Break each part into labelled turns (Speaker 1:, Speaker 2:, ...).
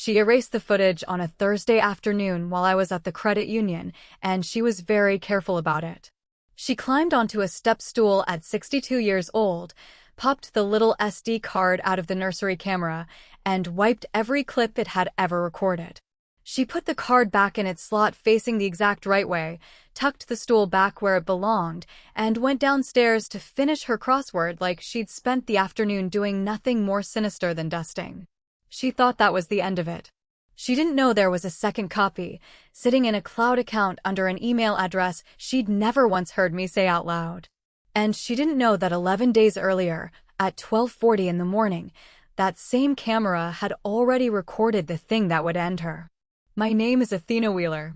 Speaker 1: She erased the footage on a Thursday afternoon while I was at the credit union, and she was very careful about it. She climbed onto a step stool at 62 years old, popped the little SD card out of the nursery camera, and wiped every clip it had ever recorded. She put the card back in its slot facing the exact right way, tucked the stool back where it belonged, and went downstairs to finish her crossword like she'd spent the afternoon doing nothing more sinister than dusting. She thought that was the end of it. She didn't know there was a second copy, sitting in a cloud account under an email address she'd never once heard me say out loud. And she didn't know that 11 days earlier, at 12:40 in the morning, that same camera had already recorded the thing that would end her. My name is Athena Wheeler.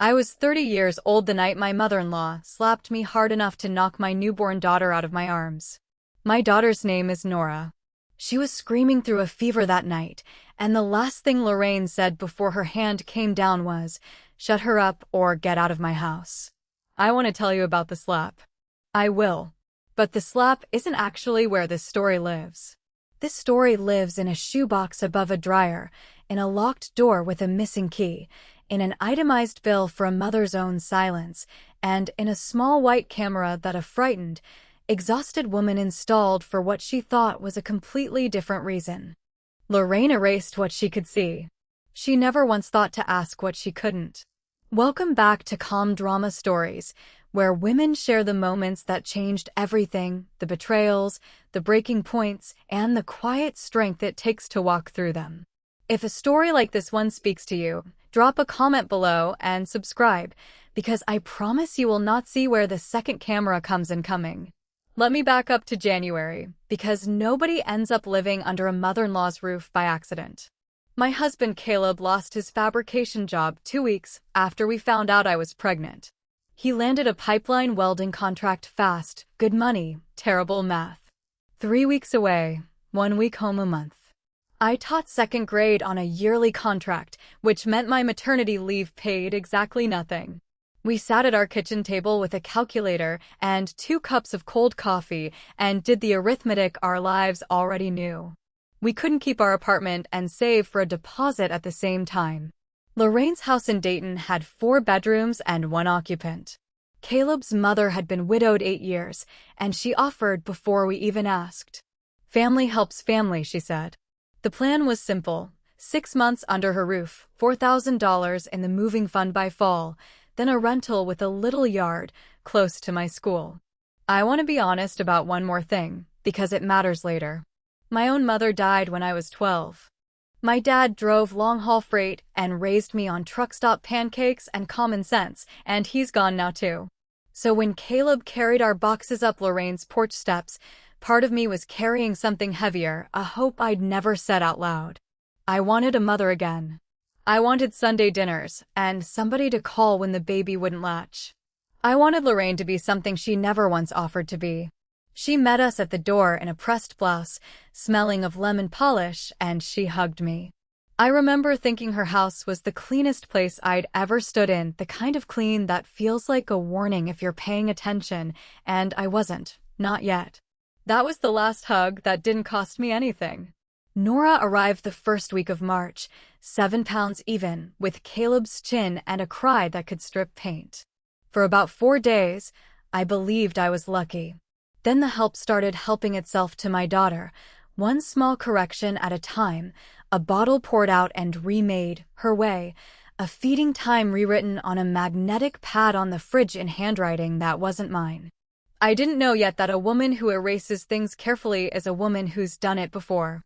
Speaker 1: I was 30 years old the night my mother-in-law slapped me hard enough to knock my newborn daughter out of my arms. My daughter's name is Nora. She was screaming through a fever that night, and the last thing Lorraine said before her hand came down was, "Shut her up or get out of my house." I want to tell you about the slap. I will. But the slap isn't actually where this story lives. This story lives in a shoebox above a dryer, in a locked door with a missing key, in an itemized bill for a mother's own silence, and in a small white camera that a frightened, exhausted woman installed for what she thought was a completely different reason. Lorraine erased what she could see. She never once thought to ask what she couldn't. Welcome back to Calm Drama Stories, where women share the moments that changed everything, the betrayals, the breaking points, and the quiet strength it takes to walk through them. If a story like this one speaks to you, drop a comment below and subscribe, because I promise you will not see where the second camera comes in coming. Let me back up to January, because nobody ends up living under a mother-in-law's roof by accident. My husband Caleb lost his fabrication job 2 weeks after we found out I was pregnant. He landed a pipeline welding contract fast, good money, terrible math. 3 weeks away, 1 week home a month. I taught second grade on a yearly contract, which meant my maternity leave paid exactly nothing. We sat at our kitchen table with a calculator and 2 cups of cold coffee and did the arithmetic our lives already knew. We couldn't keep our apartment and save for a deposit at the same time. Lorraine's house in Dayton had 4 bedrooms and 1 occupant. Caleb's mother had been widowed 8 years, and she offered before we even asked. Family helps family, she said. The plan was simple: 6 months under her roof, $4,000 in the moving fund by fall, then a rental with a little yard close to my school. I want to be honest about one more thing, because it matters later. My own mother died when I was 12. My dad drove long-haul freight and raised me on truck stop pancakes and common sense, and he's gone now too. So when Caleb carried our boxes up Lorraine's porch steps, part of me was carrying something heavier, a hope I'd never said out loud. I wanted a mother again. I wanted Sunday dinners, and somebody to call when the baby wouldn't latch. I wanted Lorraine to be something she never once offered to be. She met us at the door in a pressed blouse, smelling of lemon polish, and she hugged me. I remember thinking her house was the cleanest place I'd ever stood in, the kind of clean that feels like a warning if you're paying attention, and I wasn't, not yet. That was the last hug that didn't cost me anything. Nora arrived the first week of March, 7 pounds even, with Caleb's chin and a cry that could strip paint. For about 4 days, I believed I was lucky. Then the help started helping itself to my daughter, one small correction at a time, a bottle poured out and remade, her way, a feeding time rewritten on a magnetic pad on the fridge in handwriting that wasn't mine. I didn't know yet that a woman who erases things carefully is a woman who's done it before.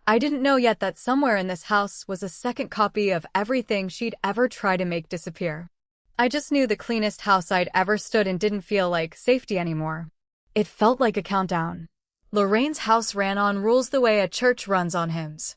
Speaker 1: I didn't know yet that somewhere in this house was a second copy of everything she'd ever tried to make disappear. I just knew the cleanest house I'd ever stood in didn't feel like safety anymore. It felt like a countdown. Lorraine's house ran on rules the way a church runs on hymns.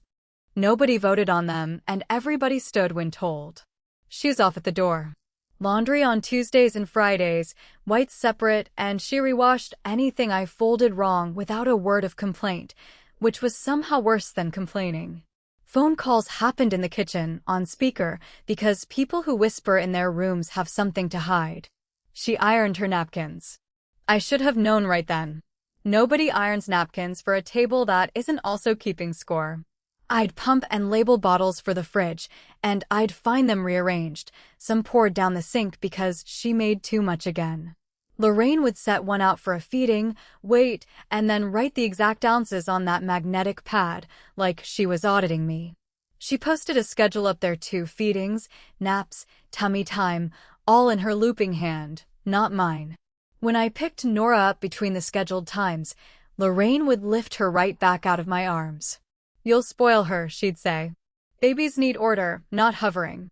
Speaker 1: Nobody voted on them, and everybody stood when told. Shoes off at the door. Laundry on Tuesdays and Fridays, whites separate, and she rewashed anything I folded wrong without a word of complaint, which was somehow worse than complaining. Phone calls happened in the kitchen, on speaker, because people who whisper in their rooms have something to hide. She ironed her napkins. I should have known right then. Nobody irons napkins for a table that isn't also keeping score. I'd pump and label bottles for the fridge, and I'd find them rearranged, some poured down the sink because she made too much again. Lorraine would set one out for a feeding, wait, and then write the exact ounces on that magnetic pad, like she was auditing me. She posted a schedule up there too: feedings, naps, tummy time, all in her looping hand, not mine. When I picked Nora up between the scheduled times, Lorraine would lift her right back out of my arms. "You'll spoil her," she'd say. "Babies need order, not hovering."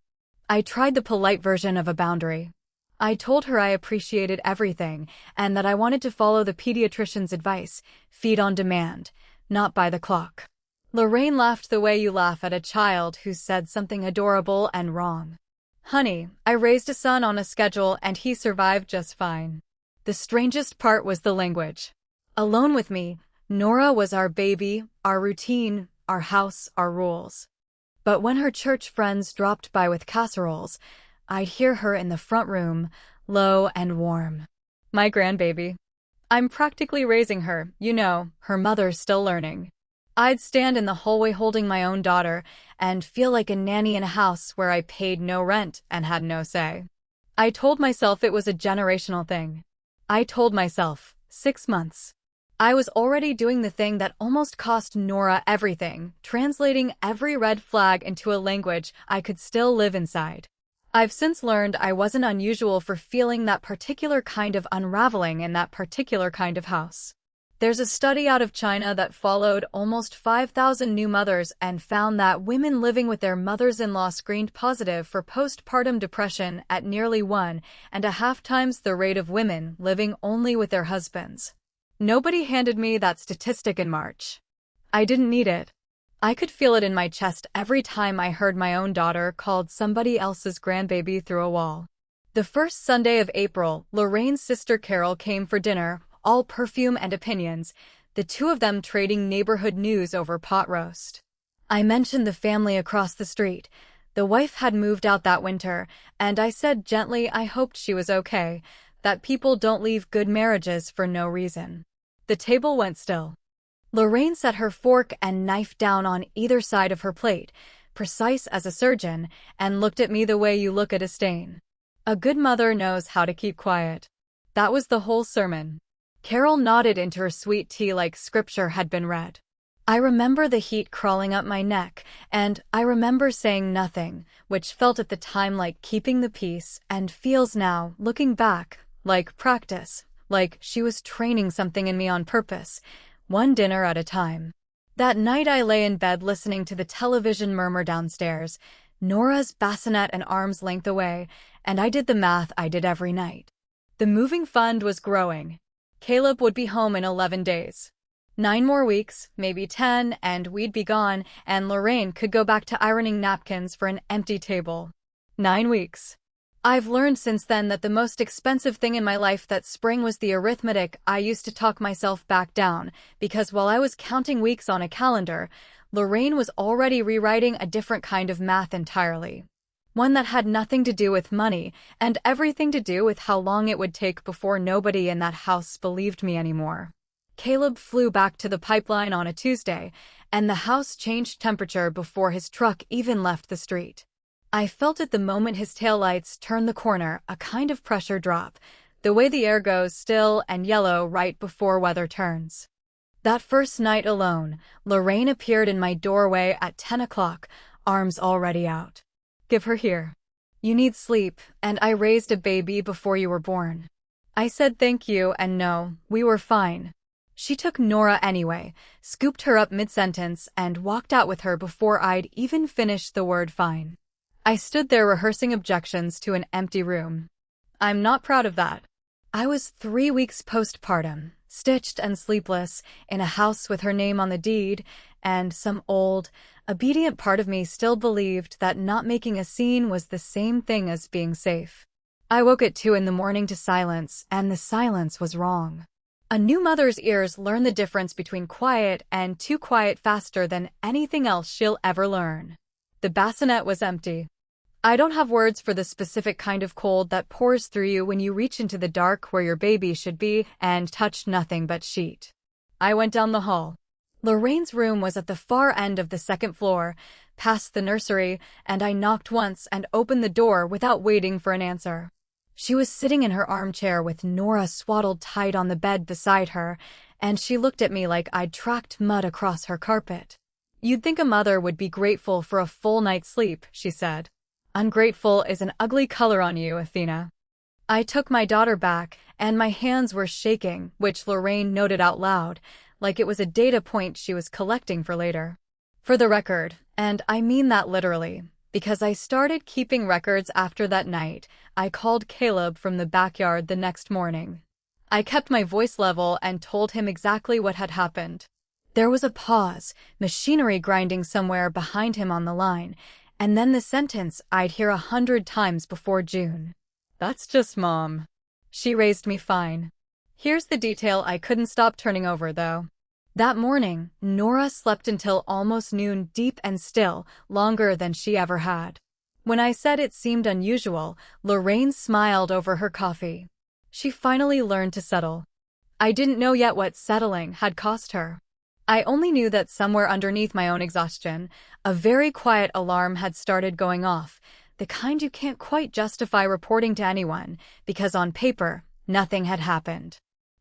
Speaker 1: I tried the polite version of a boundary. I told her I appreciated everything and that I wanted to follow the pediatrician's advice: feed on demand, not by the clock. Lorraine laughed the way you laugh at a child who said something adorable and wrong. "Honey, I raised a son on a schedule and he survived just fine." The strangest part was the language. Alone with me, Nora was our baby, our routine, our house, our rules. But when her church friends dropped by with casseroles, I'd hear her in the front room, low and warm. "My grandbaby. I'm practically raising her, you know, her mother's still learning." I'd stand in the hallway holding my own daughter and feel like a nanny in a house where I paid no rent and had no say. I told myself it was a generational thing. I told myself, 6 months. I was already doing the thing that almost cost Nora everything, translating every red flag into a language I could still live inside. I've since learned I wasn't unusual for feeling that particular kind of unraveling in that particular kind of house. There's a study out of China that followed almost 5,000 new mothers and found that women living with their mothers-in-law screened positive for postpartum depression at nearly 1.5 times the rate of women living only with their husbands. Nobody handed me that statistic in March. I didn't need it. I could feel it in my chest every time I heard my own daughter called somebody else's grandbaby through a wall. The first Sunday of April, Lorraine's sister Carol came for dinner, all perfume and opinions, the two of them trading neighborhood news over pot roast. I mentioned the family across the street. The wife had moved out that winter, and I said gently I hoped she was okay, that people don't leave good marriages for no reason. The table went still. Lorraine set her fork and knife down on either side of her plate, precise as a surgeon, and looked at me the way you look at a stain. A good mother knows how to keep quiet. That was the whole sermon. Carol nodded into her sweet tea like scripture had been read. I remember the heat crawling up my neck, and I remember saying nothing, which felt at the time like keeping the peace and feels now, looking back, like practice, like she was training something in me on purpose, one dinner at a time. That night I lay in bed listening to the television murmur downstairs, Nora's bassinet an arm's length away, and I did the math I did every night. The moving fund was growing. Caleb would be home in 11 days. 9 more weeks, maybe 10, and we'd be gone, and Lorraine could go back to ironing napkins for an empty table. 9 weeks. I've learned since then that the most expensive thing in my life that spring was the arithmetic I used to talk myself back down, because while I was counting weeks on a calendar, Lorraine was already rewriting a different kind of math entirely. One that had nothing to do with money, and everything to do with how long it would take before nobody in that house believed me anymore. Caleb flew back to the pipeline on a Tuesday, and the house changed temperature before his truck even left the street. I felt it the moment his taillights turned the corner, a kind of pressure drop, the way the air goes still and yellow right before weather turns. That first night alone, Lorraine appeared in my doorway at 10 o'clock, arms already out. "Give her here. You need sleep, and I raised a baby before you were born." I said thank you and no, we were fine. She took Nora anyway, scooped her up mid-sentence, and walked out with her before I'd even finished the word fine. I stood there rehearsing objections to an empty room. I'm not proud of that. I was 3 weeks postpartum, stitched and sleepless, in a house with her name on the deed, and some old, obedient part of me still believed that not making a scene was the same thing as being safe. I woke at 2 in the morning to silence, and the silence was wrong. A new mother's ears learn the difference between quiet and too quiet faster than anything else she'll ever learn. The bassinet was empty. I don't have words for the specific kind of cold that pours through you when you reach into the dark where your baby should be and touch nothing but sheet. I went down the hall. Lorraine's room was at the far end of the second floor, past the nursery, and I knocked once and opened the door without waiting for an answer. She was sitting in her armchair with Nora swaddled tight on the bed beside her, and she looked at me like I'd tracked mud across her carpet. "You'd think a mother would be grateful for a full night's sleep," she said. "Ungrateful is an ugly color on you, Athena." I took my daughter back, and my hands were shaking, which Lorraine noted out loud, like it was a data point she was collecting for later. For the record, and I mean that literally, because I started keeping records after that night, I called Caleb from the backyard the next morning. I kept my voice level and told him exactly what had happened. There was a pause, machinery grinding somewhere behind him on the line, and then the sentence I'd hear 100 times before June. "That's just Mom." She raised me fine. Here's the detail I couldn't stop turning over, though. That morning, Nora slept until almost noon, deep and still, longer than she ever had. When I said it seemed unusual, Lorraine smiled over her coffee. She finally learned to settle. I didn't know yet what settling had cost her. I only knew that somewhere underneath my own exhaustion, a very quiet alarm had started going off, the kind you can't quite justify reporting to anyone, because on paper, nothing had happened.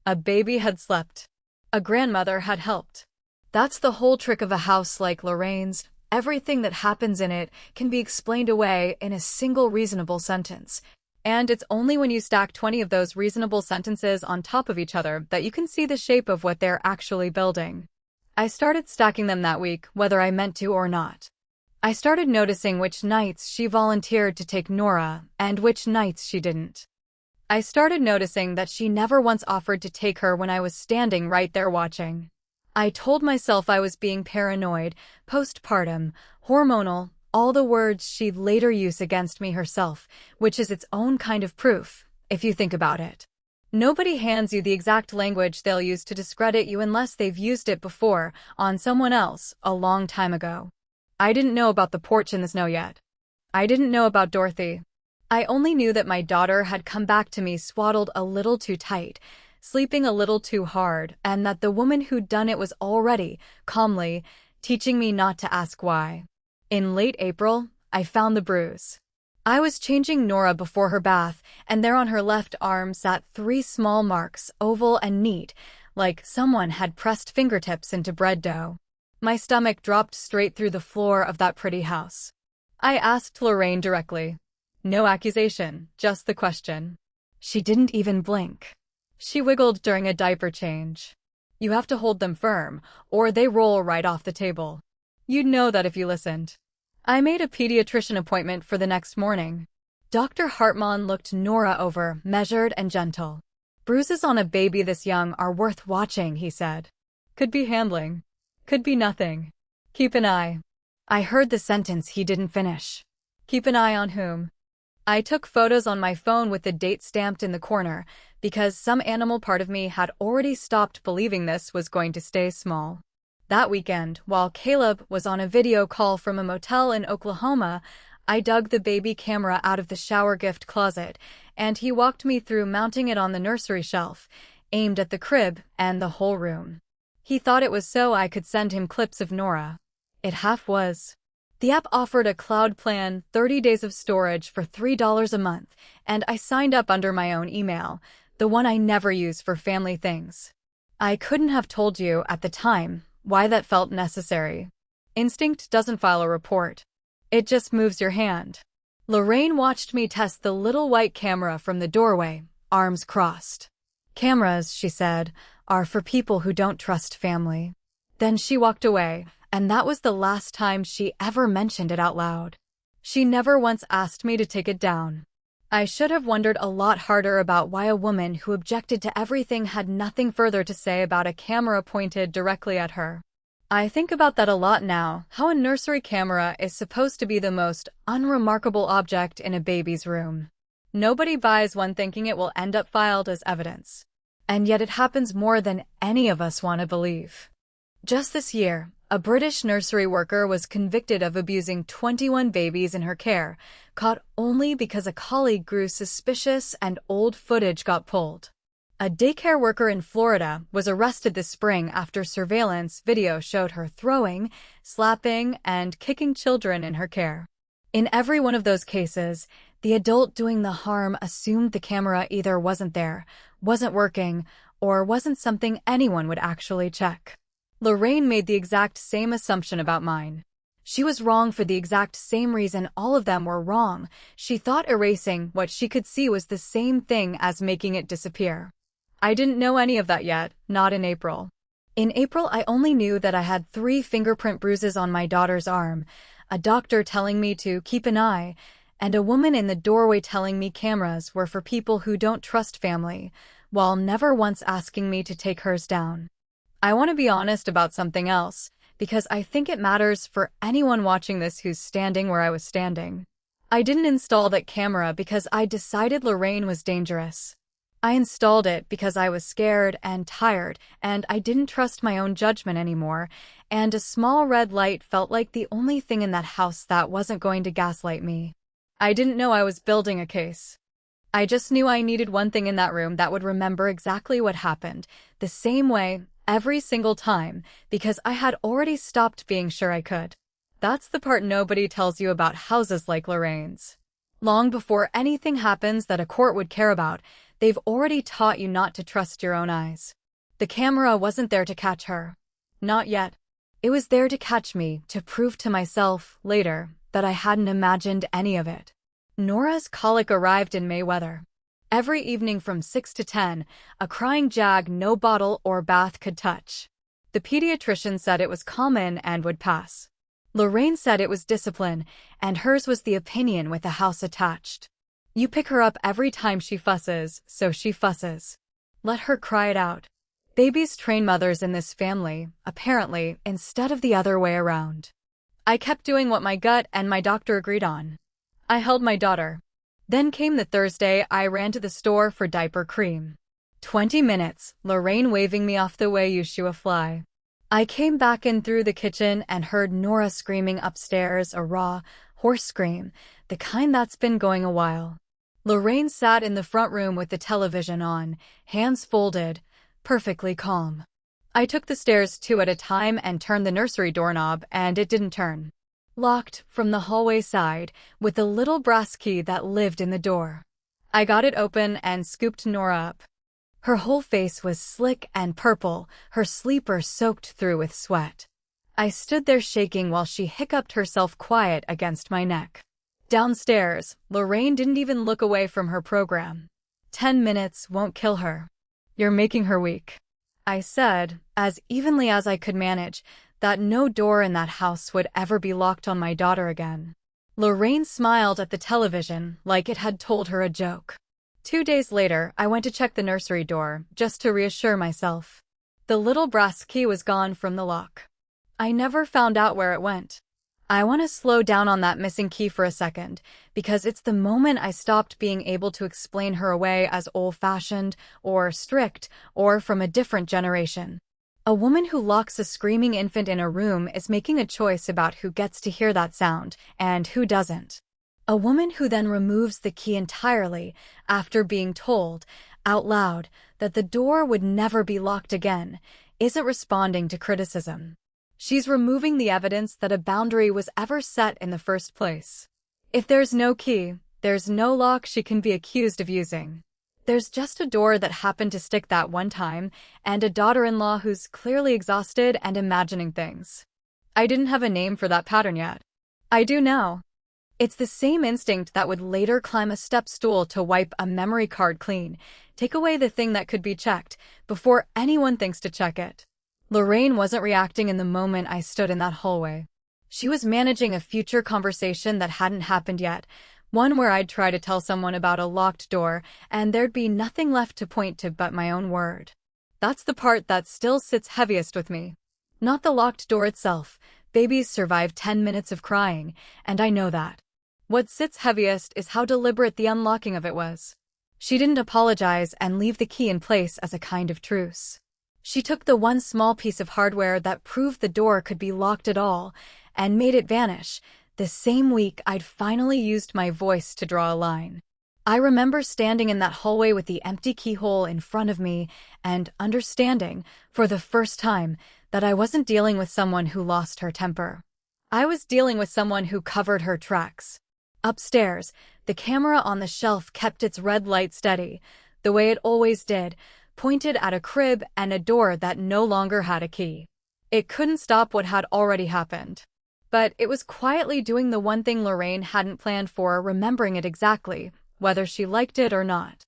Speaker 1: A baby had slept. A grandmother had helped. That's the whole trick of a house like Lorraine's. Everything that happens in it can be explained away in a single reasonable sentence. And it's only when you stack 20 of those reasonable sentences on top of each other that you can see the shape of what they're actually building. I started stacking them that week, whether I meant to or not. I started noticing which nights she volunteered to take Nora and which nights she didn't. I started noticing that she never once offered to take her when I was standing right there watching. I told myself I was being paranoid, postpartum, hormonal, all the words she'd later use against me herself, which is its own kind of proof, if you think about it. Nobody hands you the exact language they'll use to discredit you unless they've used it before, on someone else, a long time ago. I didn't know about the porch in the snow yet. I didn't know about Dorothy. I only knew that my daughter had come back to me swaddled a little too tight, sleeping a little too hard, and that the woman who'd done it was already, calmly, teaching me not to ask why. In late April, I found the bruise. I was changing Nora before her bath, and there on her left arm sat 3 small marks, oval and neat, like someone had pressed fingertips into bread dough. My stomach dropped straight through the floor of that pretty house. I asked Lorraine directly. No accusation, just the question. She didn't even blink. She wiggled during a diaper change. "You have to hold them firm, or they roll right off the table. You'd know that if you listened." I made a pediatrician appointment for the next morning. Dr. Hartmann looked Nora over, measured and gentle. "Bruises on a baby this young are worth watching," he said. "Could be handling. Could be nothing. Keep an eye." I heard the sentence he didn't finish. Keep an eye on whom? I took photos on my phone with the date stamped in the corner, because some animal part of me had already stopped believing this was going to stay small. That weekend, while Caleb was on a video call from a motel in Oklahoma, I dug the baby camera out of the shower gift closet, and he walked me through mounting it on the nursery shelf, aimed at the crib and the whole room. He thought it was so I could send him clips of Nora. It half was. The app offered a cloud plan, 30 days of storage for $3 a month, and I signed up under my own email, the one I never use for family things. I couldn't have told you, at the time, why that felt necessary. Instinct doesn't file a report. It just moves your hand. Lorraine watched me test the little white camera from the doorway, arms crossed. "Cameras," she said, "are for people who don't trust family." Then she walked away, and that was the last time she ever mentioned it out loud. She never once asked me to take it down. I should have wondered a lot harder about why a woman who objected to everything had nothing further to say about a camera pointed directly at her. I think about that a lot now, how a nursery camera is supposed to be the most unremarkable object in a baby's room. Nobody buys one thinking it will end up filed as evidence. And yet it happens more than any of us want to believe. Just this year, a British nursery worker was convicted of abusing 21 babies in her care, caught only because a colleague grew suspicious and old footage got pulled. A daycare worker in Florida was arrested this spring after surveillance video showed her throwing, slapping, and kicking children in her care. In every one of those cases, the adult doing the harm assumed the camera either wasn't there, wasn't working, or wasn't something anyone would actually check. Lorraine made the exact same assumption about mine. She was wrong for the exact same reason all of them were wrong. She thought erasing what she could see was the same thing as making it disappear. I didn't know any of that yet, not in April. In April, I only knew that I had 3 fingerprint bruises on my daughter's arm, a doctor telling me to keep an eye, and a woman in the doorway telling me cameras were for people who don't trust family, while never once asking me to take hers down. I want to be honest about something else, because I think it matters for anyone watching this who's standing where I was standing. I didn't install that camera because I decided Lorraine was dangerous. I installed it because I was scared and tired, and I didn't trust my own judgment anymore, and a small red light felt like the only thing in that house that wasn't going to gaslight me. I didn't know I was building a case. I just knew I needed one thing in that room that would remember exactly what happened, the same way, every single time, because I had already stopped being sure I could. That's the part nobody tells you about houses like Lorraine's. Long before anything happens that a court would care about, they've already taught you not to trust your own eyes. The camera wasn't there to catch her. Not yet. It was there to catch me, to prove to myself, later, that I hadn't imagined any of it. Nora's colic arrived in May weather. Every evening from 6 to 10, a crying jag no bottle or bath could touch. The pediatrician said it was common and would pass. Lorraine said it was discipline, and hers was the opinion with a house attached. You pick her up every time she fusses, so she fusses. Let her cry it out. Babies train mothers in this family, apparently, instead of the other way around. I kept doing what my gut and my doctor agreed on. I held my daughter. Then came the Thursday I ran to the store for diaper cream. 20 minutes, Lorraine waving me off the way you shoo a fly. I came back in through the kitchen and heard Nora screaming upstairs, a raw, hoarse scream, the kind that's been going a while. Lorraine sat in the front room with the television on, hands folded, perfectly calm. I took the stairs 2 at a time and turned the nursery doorknob, and it didn't turn. Locked from the hallway side, with the little brass key that lived in the door. I got it open and scooped Nora up. Her whole face was slick and purple, her sleeper soaked through with sweat. I stood there shaking while she hiccuped herself quiet against my neck. Downstairs, Lorraine didn't even look away from her program. 10 minutes won't kill her. You're making her weak. I said, as evenly as I could manage, that no door in that house would ever be locked on my daughter again. Lorraine smiled at the television like it had told her a joke. 2 days later, I went to check the nursery door, just to reassure myself. The little brass key was gone from the lock. I never found out where it went. I want to slow down on that missing key for a second, because it's the moment I stopped being able to explain her away as old-fashioned, or strict, or from a different generation. A woman who locks a screaming infant in a room is making a choice about who gets to hear that sound, and who doesn't. A woman who then removes the key entirely, after being told, out loud, that the door would never be locked again, isn't responding to criticism. She's removing the evidence that a boundary was ever set in the first place. If there's no key, there's no lock she can be accused of using. There's just a door that happened to stick that one time, and a daughter-in-law who's clearly exhausted and imagining things. I didn't have a name for that pattern yet. I do now. It's the same instinct that would later climb a step stool to wipe a memory card clean, take away the thing that could be checked, before anyone thinks to check it. Lorraine wasn't reacting in the moment I stood in that hallway. She was managing a future conversation that hadn't happened yet, one where I'd try to tell someone about a locked door, and there'd be nothing left to point to but my own word. That's the part that still sits heaviest with me. Not the locked door itself. Babies survive 10 minutes of crying, and I know that. What sits heaviest is how deliberate the unlocking of it was. She didn't apologize and leave the key in place as a kind of truce. She took the one small piece of hardware that proved the door could be locked at all, and made it vanish, the same week I'd finally used my voice to draw a line. I remember standing in that hallway with the empty keyhole in front of me and understanding, for the first time, that I wasn't dealing with someone who lost her temper. I was dealing with someone who covered her tracks. Upstairs, the camera on the shelf kept its red light steady, the way it always did, pointed at a crib and a door that no longer had a key. It couldn't stop what had already happened. But it was quietly doing the one thing Lorraine hadn't planned for, remembering it exactly, whether she liked it or not.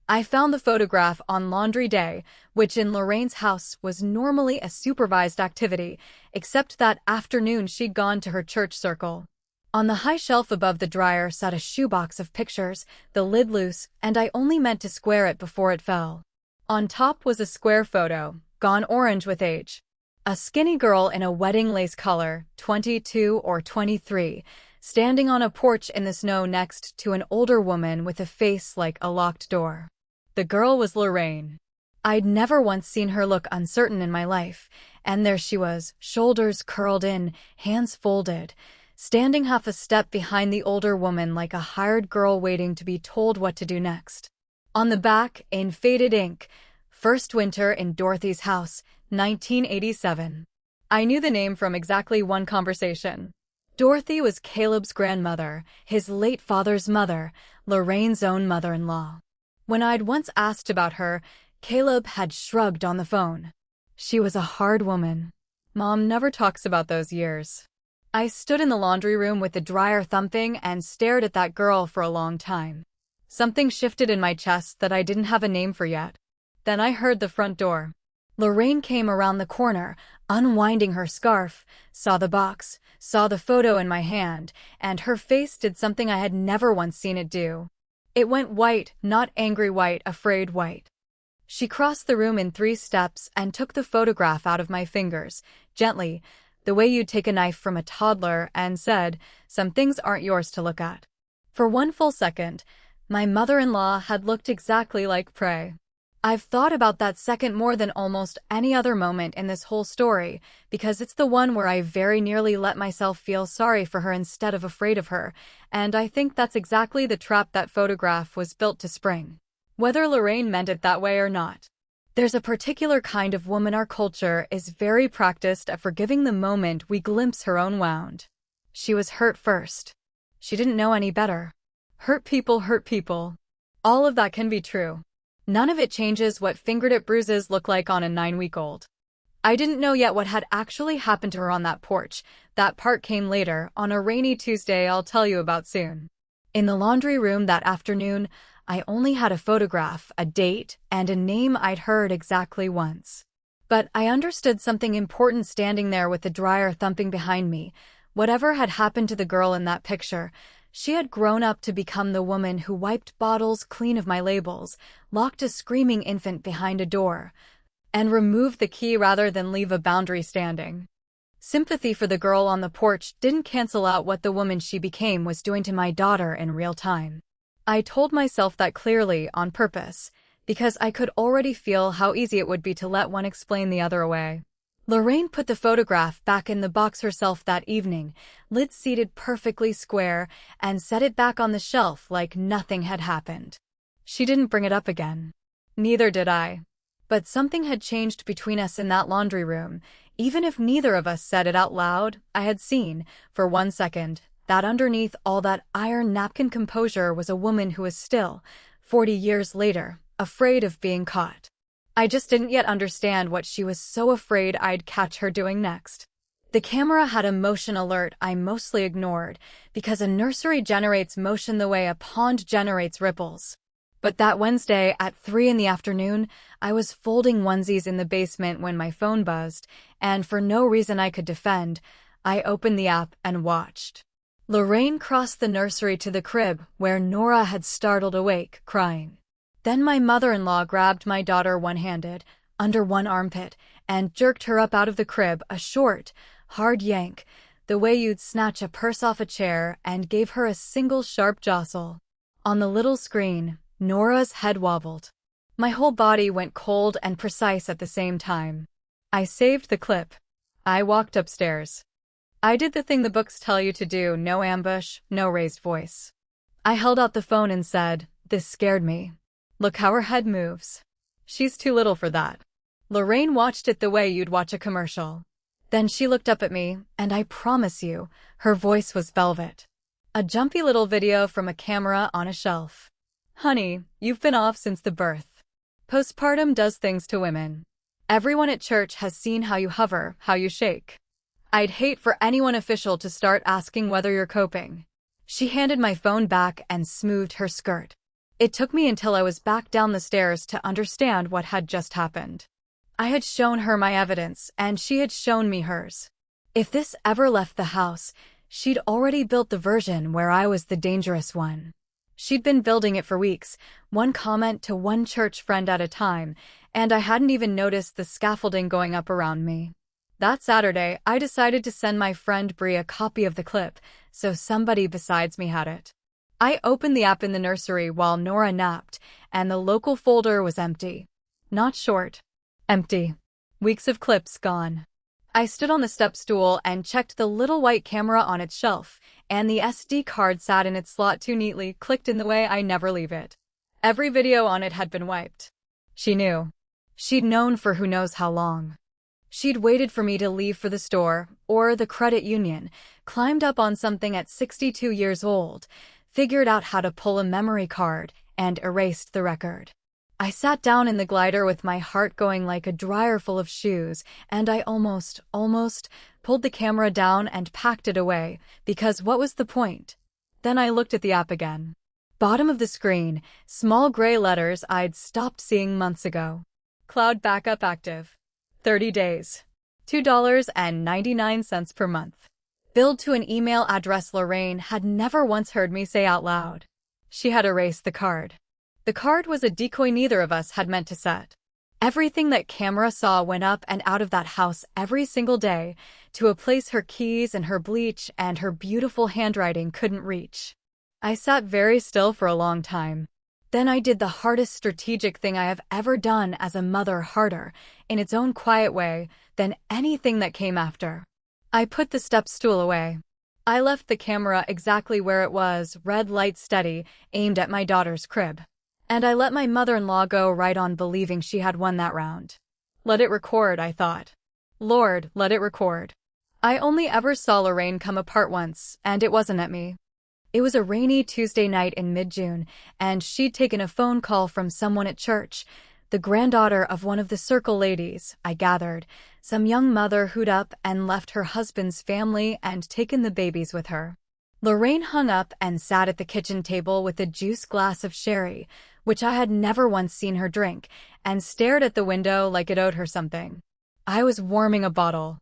Speaker 1: I found the photograph on laundry day, which in Lorraine's house was normally a supervised activity, except that afternoon she'd gone to her church circle. On the high shelf above the dryer sat a shoebox of pictures, the lid loose, and I only meant to square it before it fell. On top was a square photo, gone orange with age. A skinny girl in a wedding lace color, 22 or 23, standing on a porch in the snow next to an older woman with a face like a locked door. The girl was Lorraine. I'd never once seen her look uncertain in my life, and there she was, shoulders curled in, hands folded, standing half a step behind the older woman like a hired girl waiting to be told what to do next. On the back, in faded ink, "First winter in Dorothy's house, 1987. I knew the name from exactly one conversation. Dorothy was Caleb's grandmother, his late father's mother, Lorraine's own mother-in-law. When I'd once asked about her, Caleb had shrugged on the phone. She was a hard woman. Mom never talks about those years. I stood in the laundry room with the dryer thumping and stared at that girl for a long time. Something shifted in my chest that I didn't have a name for yet. Then I heard the front door. Lorraine came around the corner, unwinding her scarf, saw the box, saw the photo in my hand, and her face did something I had never once seen it do. It went white, not angry white, afraid white. She crossed the room in 3 steps and took the photograph out of my fingers, gently, the way you'd take a knife from a toddler, and said, "Some things aren't yours to look at." For one full second, my mother-in-law had looked exactly like prey. I've thought about that second more than almost any other moment in this whole story, because it's the one where I very nearly let myself feel sorry for her instead of afraid of her, and I think that's exactly the trap that photograph was built to spring. Whether Lorraine meant it that way or not. There's a particular kind of woman our culture is very practiced at forgiving the moment we glimpse her own wound. She was hurt first. She didn't know any better. Hurt people hurt people. All of that can be true. None of it changes what fingertip bruises look like on a 9-week-old. I didn't know yet what had actually happened to her on that porch. That part came later, on a rainy Tuesday I'll tell you about soon. In the laundry room that afternoon, I only had a photograph, a date, and a name I'd heard exactly once. But I understood something important standing there with the dryer thumping behind me. Whatever had happened to the girl in that picture, she had grown up to become the woman who wiped bottles clean of my labels, locked a screaming infant behind a door, and removed the key rather than leave a boundary standing. Sympathy for the girl on the porch didn't cancel out what the woman she became was doing to my daughter in real time. I told myself that clearly, on purpose, because I could already feel how easy it would be to let one explain the other away. Lorraine put the photograph back in the box herself that evening, lid seated perfectly square, and set it back on the shelf like nothing had happened. She didn't bring it up again. Neither did I. But something had changed between us in that laundry room. Even if neither of us said it out loud, I had seen, for 1 second, that underneath all that iron napkin composure was a woman who was still, 40 years later, afraid of being caught. I just didn't yet understand what she was so afraid I'd catch her doing next. The camera had a motion alert I mostly ignored, because a nursery generates motion the way a pond generates ripples. But that Wednesday at 3 in the afternoon, I was folding onesies in the basement when my phone buzzed, and for no reason I could defend, I opened the app and watched. Lorraine crossed the nursery to the crib, where Nora had startled awake, crying. Then my mother-in-law grabbed my daughter one-handed, under one armpit, and jerked her up out of the crib, a short, hard yank, the way you'd snatch a purse off a chair, and gave her a single sharp jostle. On the little screen, Nora's head wobbled. My whole body went cold and precise at the same time. I saved the clip. I walked upstairs. I did the thing the books tell you to do, no ambush, no raised voice. I held out the phone and said, This scared me. Look how her head moves. She's too little for that. Lorraine watched it the way you'd watch a commercial. Then she looked up at me, and I promise you, her voice was velvet. A jumpy little video from a camera on a shelf. Honey, you've been off since the birth. Postpartum does things to women. Everyone at church has seen how you hover, how you shake. I'd hate for anyone official to start asking whether you're coping. She handed my phone back and smoothed her skirt. It took me until I was back down the stairs to understand what had just happened. I had shown her my evidence, and she had shown me hers. If this ever left the house, she'd already built the version where I was the dangerous one. She'd been building it for weeks, one comment to one church friend at a time, and I hadn't even noticed the scaffolding going up around me. That Saturday, I decided to send my friend Bree a copy of the clip, so somebody besides me had it. I opened the app in the nursery while Nora napped, and the local folder was empty. Not short. Empty. Weeks of clips gone. I stood on the step stool and checked the little white camera on its shelf, and the SD card sat in its slot too neatly, clicked in the way I never leave it. Every video on it had been wiped. She knew. She'd known for who knows how long. She'd waited for me to leave for the store, or the credit union, climbed up on something at 62 years old, figured out how to pull a memory card, and erased the record. I sat down in the glider with my heart going like a dryer full of shoes, and I almost pulled the camera down and packed it away, because what was the point? Then I looked at the app again. Bottom of the screen, small gray letters I'd stopped seeing months ago. Cloud backup active. 30 days. $2.99 per month. Billed to an email address Lorraine had never once heard me say out loud. She had erased the card. The card was a decoy neither of us had meant to set. Everything that camera saw went up and out of that house every single day, to a place her keys and her bleach and her beautiful handwriting couldn't reach. I sat very still for a long time. Then I did the hardest strategic thing I have ever done as a mother, harder, in its own quiet way, than anything that came after. I put the step stool away. I left the camera exactly where it was, red light steady, aimed at my daughter's crib. And I let my mother-in-law go right on believing she had won that round. Let it record, I thought. Lord, let it record. I only ever saw Lorraine come apart once, and it wasn't at me. It was a rainy Tuesday night in mid-June, and she'd taken a phone call from someone at church, the granddaughter of one of the circle ladies, I gathered, some young mother who'd up and left her husband's family and taken the babies with her. Lorraine hung up and sat at the kitchen table with a juice glass of sherry, which I had never once seen her drink, and stared at the window like it owed her something. I was warming a bottle.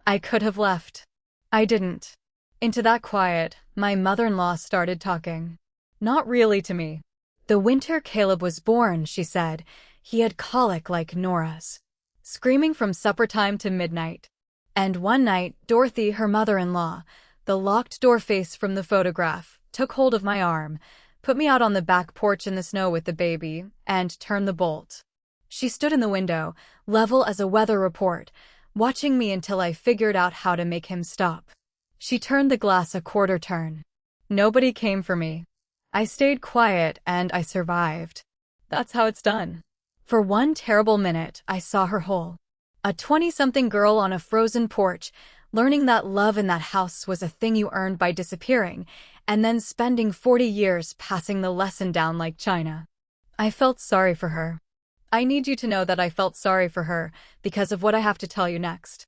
Speaker 1: I could have left. I didn't. Into that quiet, my mother-in-law started talking. Not really to me. The winter Caleb was born, she said, he had colic like Nora's. Screaming from supper time to midnight. And one night, Dorothy, her mother-in-law, the locked door face from the photograph, took hold of my arm, put me out on the back porch in the snow with the baby, and turned the bolt. She stood in the window, level as a weather report, watching me until I figured out how to make him stop. She turned the glass a quarter turn. Nobody came for me. I stayed quiet and I survived. That's how it's done. For one terrible minute, I saw her whole. A 20-something girl on a frozen porch, learning that love in that house was a thing you earned by disappearing, and then spending 40 years passing the lesson down like China. I felt sorry for her. I need you to know that I felt sorry for her because of what I have to tell you next.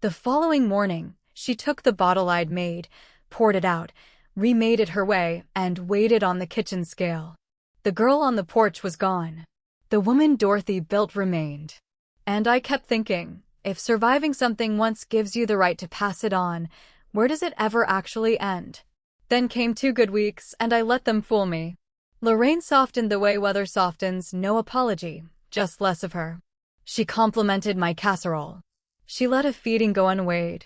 Speaker 1: The following morning, she took the bottle I'd made, poured it out, remade it her way, and weighed it on the kitchen scale. The girl on the porch was gone. The woman Dorothy built remained. And I kept thinking, if surviving something once gives you the right to pass it on, where does it ever actually end? Then came 2 good weeks, and I let them fool me. Lorraine softened the way weather softens, no apology, just less of her. She complimented my casserole. She let a feeding go unweighed.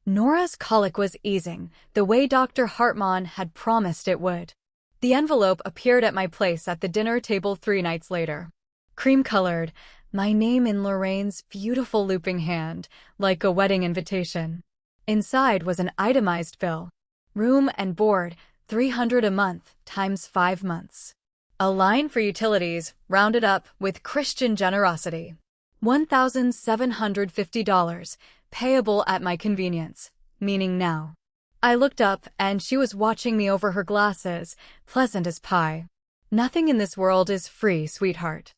Speaker 1: Nora's colic was easing, the way Dr. Hartmann had promised it would. The envelope appeared at my place at the dinner table 3 nights later. Cream-colored, my name in Lorraine's beautiful looping hand, like a wedding invitation. Inside was an itemized bill. Room and board, $300 a month, times 5 months. A line for utilities, rounded up with Christian generosity. $1,750, payable at my convenience, meaning now. I looked up, and she was watching me over her glasses, pleasant as pie. Nothing in this world is free, sweetheart.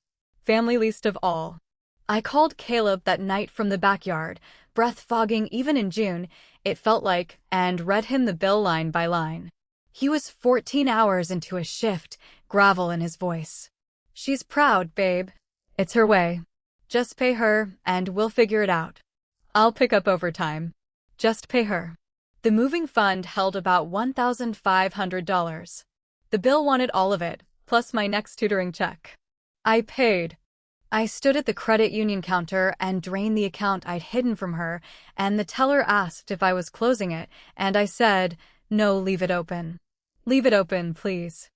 Speaker 1: Family least of all. I called Caleb that night from the backyard, breath fogging even in June, it felt like, and read him the bill line by line. He was 14 hours into a shift, gravel in his voice. She's proud, babe. It's her way. Just pay her, and we'll figure it out. I'll pick up overtime. Just pay her. The moving fund held about $1,500. The bill wanted all of it, plus my next tutoring check. I paid. I stood at the credit union counter and drained the account I'd hidden from her, and the teller asked if I was closing it, and I said, no, leave it open. Leave it open, please.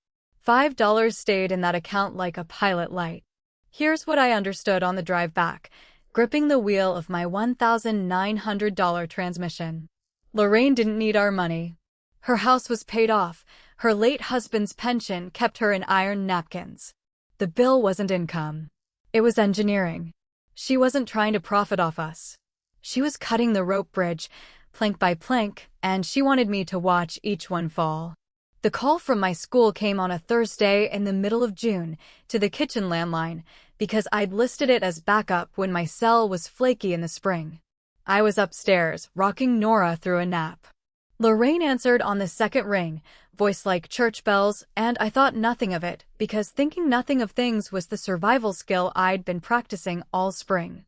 Speaker 1: $5 stayed in that account like a pilot light. Here's what I understood on the drive back, gripping the wheel of my $1,900 transmission. Lorraine didn't need our money. Her house was paid off. Her late husband's pension kept her in iron napkins. The bill wasn't income. It was engineering. She wasn't trying to profit off us. She was cutting the rope bridge, plank by plank, and she wanted me to watch each one fall. The call from my school came on a Thursday in the middle of June to the kitchen landline because I'd listed it as backup when my cell was flaky in the spring. I was upstairs, rocking Nora through a nap. Lorraine answered on the second ring, voice like church bells, and I thought nothing of it because thinking nothing of things was the survival skill I'd been practicing all spring.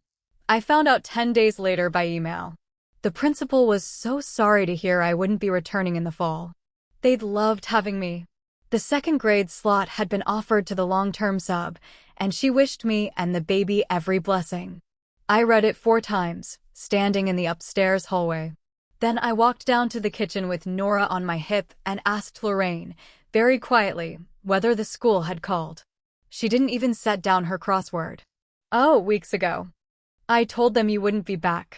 Speaker 1: I found out 10 days later by email. The principal was so sorry to hear I wouldn't be returning in the fall. They'd loved having me. The second grade slot had been offered to the long-term sub, and she wished me and the baby every blessing. I read it 4 times, standing in the upstairs hallway. Then I walked down to the kitchen with Nora on my hip and asked Lorraine, very quietly, whether the school had called. She didn't even set down her crossword. Oh, weeks ago. I told them you wouldn't be back.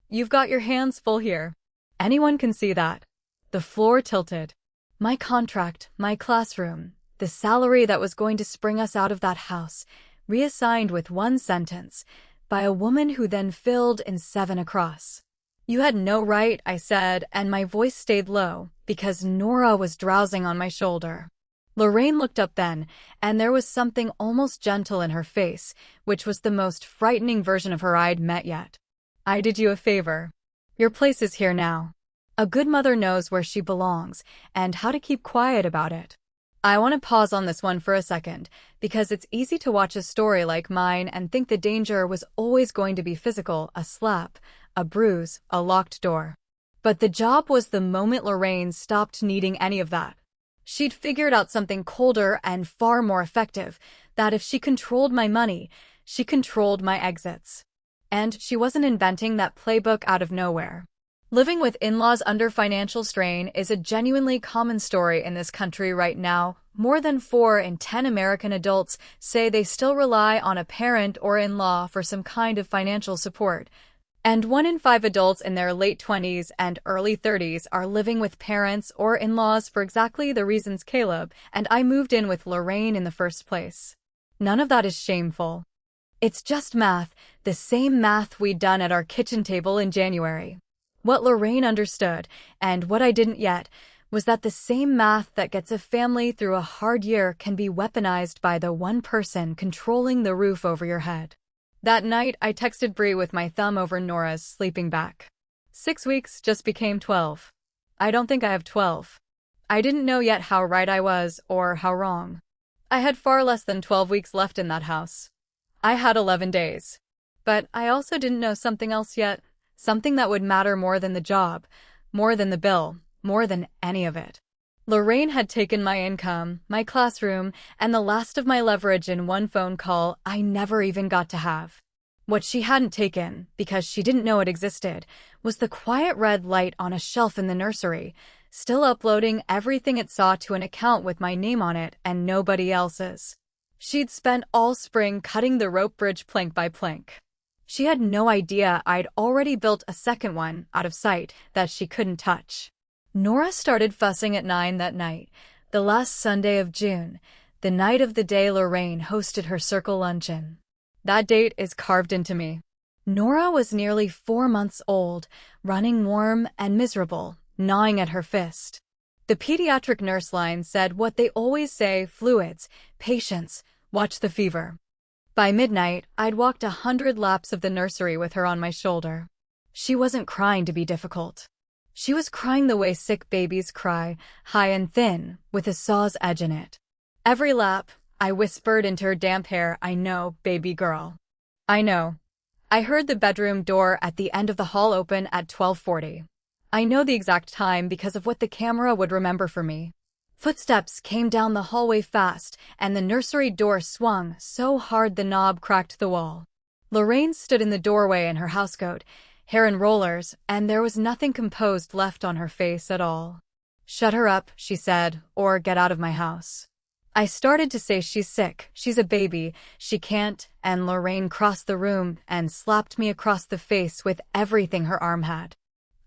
Speaker 1: You've got your hands full here. Anyone can see that. The floor tilted. My contract, my classroom, the salary that was going to spring us out of that house, reassigned with 1 sentence, by a woman who then filled in 7 across. You had no right, I said, and my voice stayed low, because Nora was drowsing on my shoulder. Lorraine looked up then, and there was something almost gentle in her face, which was the most frightening version of her I'd met yet. I did you a favor. Your place is here now. A good mother knows where she belongs, and how to keep quiet about it. I want to pause on this one for a second, because it's easy to watch a story like mine and think the danger was always going to be physical, a slap, a bruise, a locked door. But the job was the moment Lorraine stopped needing any of that. She'd figured out something colder and far more effective, that if she controlled my money, she controlled my exits. And she wasn't inventing that playbook out of nowhere. Living with in-laws under financial strain is a genuinely common story in this country right now. More than 4 in 10 American adults say they still rely on a parent or in-law for some kind of financial support. And 1 in 5 adults in their late 20s and early 30s are living with parents or in-laws for exactly the reasons Caleb and I moved in with Lorraine in the first place. None of that is shameful. It's just math, the same math we'd done at our kitchen table in January. What Lorraine understood, and what I didn't yet, was that the same math that gets a family through a hard year can be weaponized by the one person controlling the roof over your head. That night, I texted Bree with my thumb over Nora's sleeping bag. 6 weeks just became 12. I don't think I have 12. I didn't know yet how right I was, or how wrong. I had far less than 12 weeks left in that house. I had 11 days. But I also didn't know something else yet. Something that would matter more than the job, more than the bill, more than any of it. Lorraine had taken my income, my classroom, and the last of my leverage in one phone call I never even got to have. What she hadn't taken, because she didn't know it existed, was the quiet red light on a shelf in the nursery, still uploading everything it saw to an account with my name on it and nobody else's. She'd spent all spring cutting the rope bridge plank by plank. She had no idea I'd already built a second one, out of sight, that she couldn't touch. Nora started fussing at 9 that night, the last Sunday of June, the night of the day Lorraine hosted her circle luncheon. That date is carved into me. Nora was nearly 4 months old, running warm and miserable, gnawing at her fist. The pediatric nurse line said what they always say: fluids, patience, watch the fever. By midnight, I'd walked 100 laps of the nursery with her on my shoulder. She wasn't crying to be difficult. She was crying the way sick babies cry, high and thin, with a saw's edge in it. Every lap, I whispered into her damp hair, "I know, baby girl. I know." I heard the bedroom door at the end of the hall open at 12:40. I know the exact time because of what the camera would remember for me. Footsteps came down the hallway fast, and the nursery door swung so hard the knob cracked the wall. Lorraine stood in the doorway in her housecoat, hair in rollers, and there was nothing composed left on her face at all. "Shut her up," she said, "or get out of my house." I started to say, "She's sick, she's a baby, she can't," and Lorraine crossed the room and slapped me across the face with everything her arm had.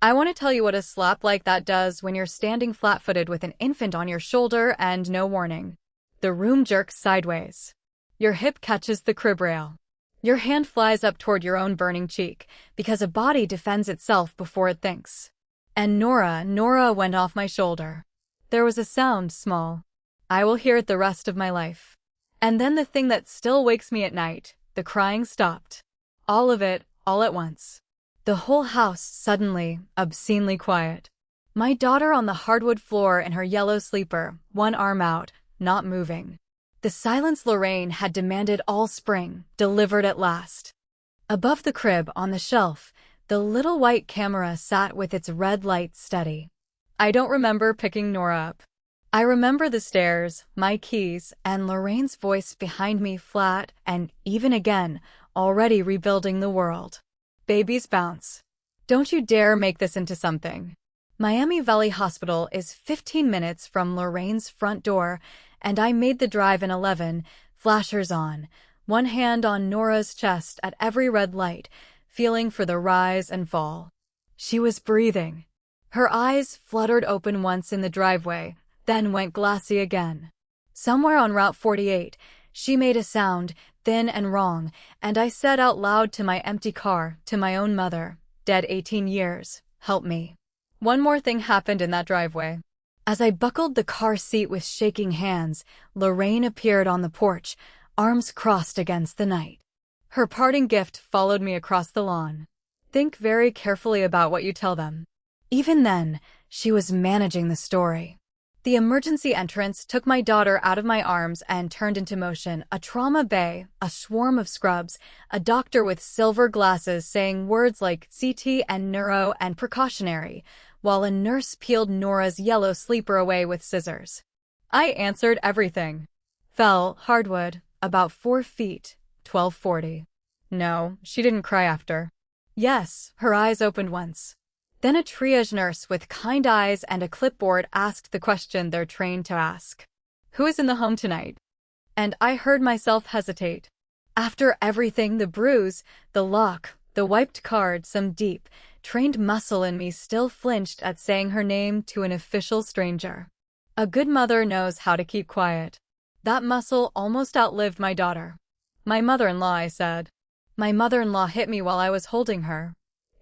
Speaker 1: I want to tell you what a slap like that does when you're standing flat-footed with an infant on your shoulder and no warning. The room jerks sideways. Your hip catches the crib rail. Your hand flies up toward your own burning cheek, because a body defends itself before it thinks. And Nora went off my shoulder. There was a sound, small. I will hear it the rest of my life. And then the thing that still wakes me at night, the crying stopped. All of it, all at once. The whole house suddenly, obscenely quiet. My daughter on the hardwood floor in her yellow sleeper, one arm out, not moving. The silence Lorraine had demanded all spring, delivered at last. Above the crib, on the shelf, the little white camera sat with its red light steady. I don't remember picking Nora up. I remember the stairs, my keys, and Lorraine's voice behind me, flat and even again, already rebuilding the world. Babies bounce. Don't you dare make this into something. Miami Valley Hospital is 15 minutes from Lorraine's front door, and I made the drive in 11, flashers on, one hand on Nora's chest at every red light, feeling for the rise and fall. She was breathing. Her eyes fluttered open once in the driveway, then went glassy again. Somewhere on Route 48, she made a sound, thin and wrong, and I said out loud to my empty car, to my own mother, dead 18 years, "Help me." One more thing happened in that driveway. As I buckled the car seat with shaking hands, Lorraine appeared on the porch, arms crossed against the night. Her parting gift followed me across the lawn. Think very carefully about what you tell them. Even then, she was managing the story. The emergency entrance took my daughter out of my arms and turned into motion, a trauma bay, a swarm of scrubs, a doctor with silver glasses saying words like CT and neuro and precautionary, while a nurse peeled Nora's yellow sleeper away with scissors. I answered everything. Fell, hardwood, about 4 feet, 12:40. No, she didn't cry after. Yes, her eyes opened once. Then a triage nurse with kind eyes and a clipboard asked the question they're trained to ask. "Who is in the home tonight?" And I heard myself hesitate. After everything, the bruise, the lock, the wiped card, some deep, trained muscle in me still flinched at saying her name to an official stranger. A good mother knows how to keep quiet. That muscle almost outlived my daughter. "My mother-in-law," I said. My mother-in-law hit me while I was holding her.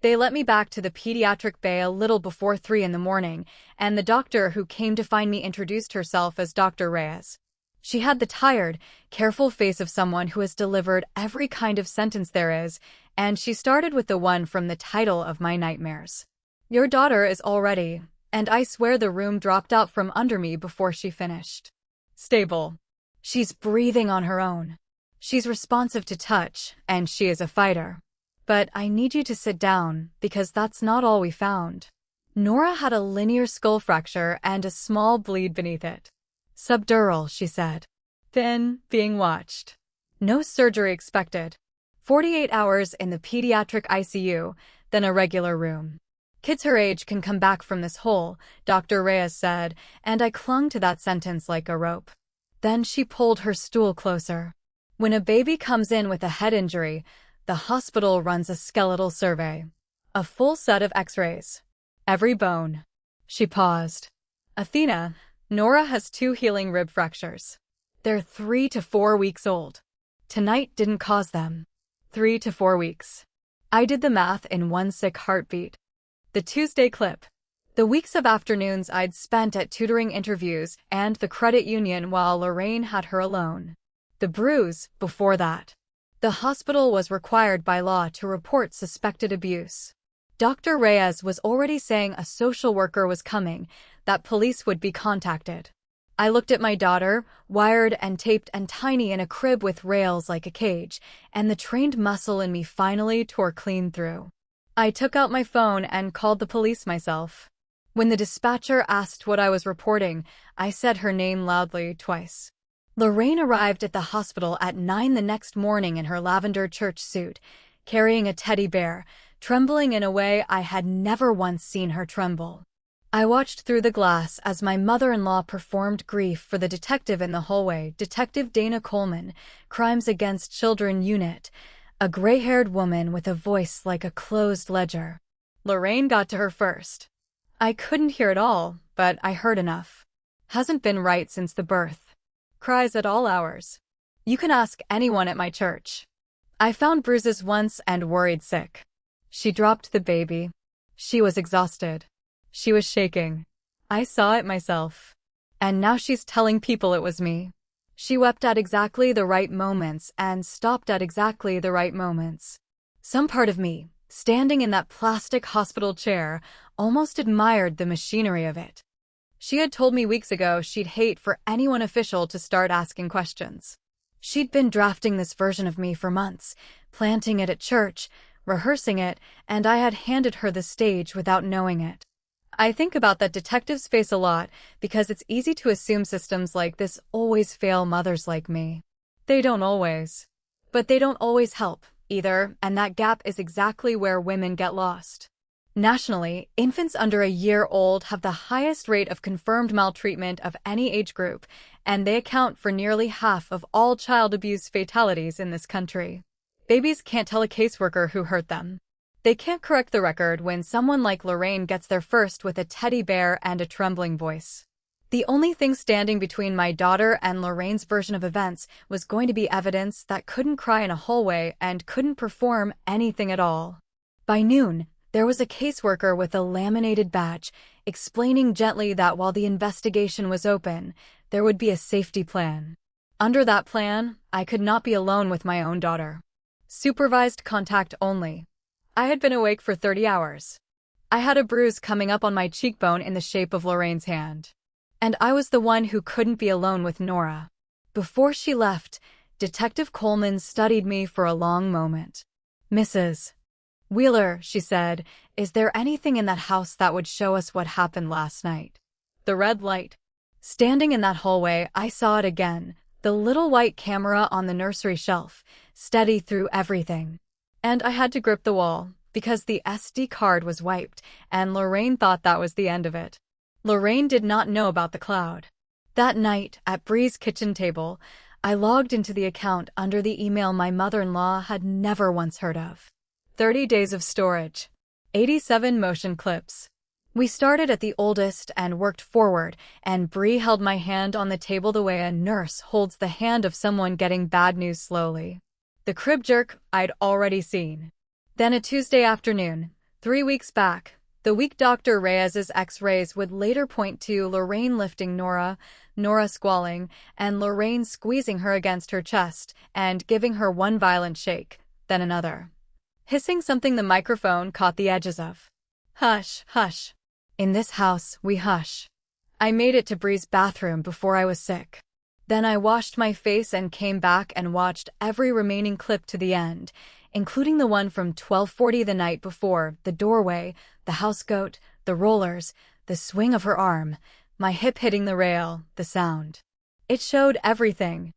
Speaker 1: They let me back to the pediatric bay a little before 3 in the morning, and the doctor who came to find me introduced herself as Dr. Reyes. She had the tired, careful face of someone who has delivered every kind of sentence there is, and she started with the one from the title of my nightmares. "Your daughter is all ready," and I swear the room dropped out from under me before she finished. "Stable. She's breathing on her own. She's responsive to touch, and she is a fighter. But I need you to sit down, because that's not all we found." Nora had a linear skull fracture and a small bleed beneath it. "Subdural," she said. "Thin, being watched. No surgery expected. 48 hours in the pediatric ICU, then a regular room. Kids her age can come back from this hole," Dr. Reyes said, and I clung to that sentence like a rope. Then she pulled her stool closer. "When a baby comes in with a head injury, the hospital runs a skeletal survey. A full set of x-rays. Every bone." She paused. "Athena, Nora has 2 healing rib fractures. They're 3 to 4 weeks old. Tonight didn't cause them. 3 to 4 weeks. I did the math in one sick heartbeat. The Tuesday clip. The weeks of afternoons I'd spent at tutoring interviews and the credit union while Lorraine had her alone. The Bruise, before that. The hospital was required by law to report suspected abuse. Dr. Reyes was already saying a social worker was coming, that police would be contacted. I looked at my daughter, wired and taped and tiny in a crib with rails like a cage, and the trained muscle in me finally tore clean through. I took out my phone and called the police myself. When the dispatcher asked what I was reporting, I said her name loudly twice. Lorraine arrived at the hospital at 9 the next morning in her lavender church suit, carrying a teddy bear, trembling in a way I had never once seen her tremble. I watched through the glass as my mother-in-law performed grief for the detective in the hallway, Detective Dana Coleman, Crimes Against Children Unit, a gray-haired woman with a voice like a closed ledger. Lorraine got to her first. I couldn't hear it all, but I heard enough. Hasn't been right since the birth. Cries at all hours. You can ask anyone at my church. I found bruises once and worried sick. She dropped the baby. She was exhausted. She was shaking. I saw it myself. And now she's telling people it was me. She wept at exactly the right moments and stopped at exactly the right moments. Some part of me, standing in that plastic hospital chair, almost admired the machinery of it. She had told me weeks ago she'd hate for anyone official to start asking questions. She'd been drafting this version of me for months, planting it at church, rehearsing it, and I had handed her the stage without knowing it. I think about that detective's face a lot because it's easy to assume systems like this always fail mothers like me. They don't always. But they don't always help, either, and that gap is exactly where women get lost. Nationally, infants under a year old have the highest rate of confirmed maltreatment of any age group, and they account for nearly half of all child abuse fatalities in this country. Babies can't tell a caseworker who hurt them. They can't correct the record when someone like Lorraine gets there first with a teddy bear and a trembling voice. The only thing standing between my daughter and Lorraine's version of events was going to be evidence that couldn't cry in a hallway and couldn't perform anything at all. By noon, there was a caseworker with a laminated badge, explaining gently that while the investigation was open, there would be a safety plan. Under that plan, I could not be alone with my own daughter. Supervised contact only. I had been awake for 30 hours. I had a bruise coming up on my cheekbone in the shape of Lorraine's hand. And I was the one who couldn't be alone with Nora. Before she left, Detective Coleman studied me for a long moment. "Mrs. Wheeler," she said, "is there anything in that house that would show us what happened last night?" The red light. Standing in that hallway, I saw it again, the little white camera on the nursery shelf, steady through everything. And I had to grip the wall, because the SD card was wiped, and Lorraine thought that was the end of it. Lorraine did not know about the cloud. That night, at Bree's kitchen table, I logged into the account under the email my mother-in-law had never once heard of. 30 days of storage. 87 motion clips. We started at the oldest and worked forward, and Bree held my hand on the table the way a nurse holds the hand of someone getting bad news slowly. The crib jerk I'd already seen. Then a Tuesday afternoon, 3 weeks back, the week Dr. Reyes's x-rays would later point to Lorraine lifting Nora squalling, and Lorraine squeezing her against her chest and giving her one violent shake, then another. Hissing something the microphone caught the edges of. "Hush, hush. In this house, we hush." I made it to Bree's bathroom before I was sick. Then I washed my face and came back and watched every remaining clip to the end, including the one from 12:40 the night before, the doorway, the house goat, the rollers, the swing of her arm, my hip hitting the rail, the sound. It showed everything.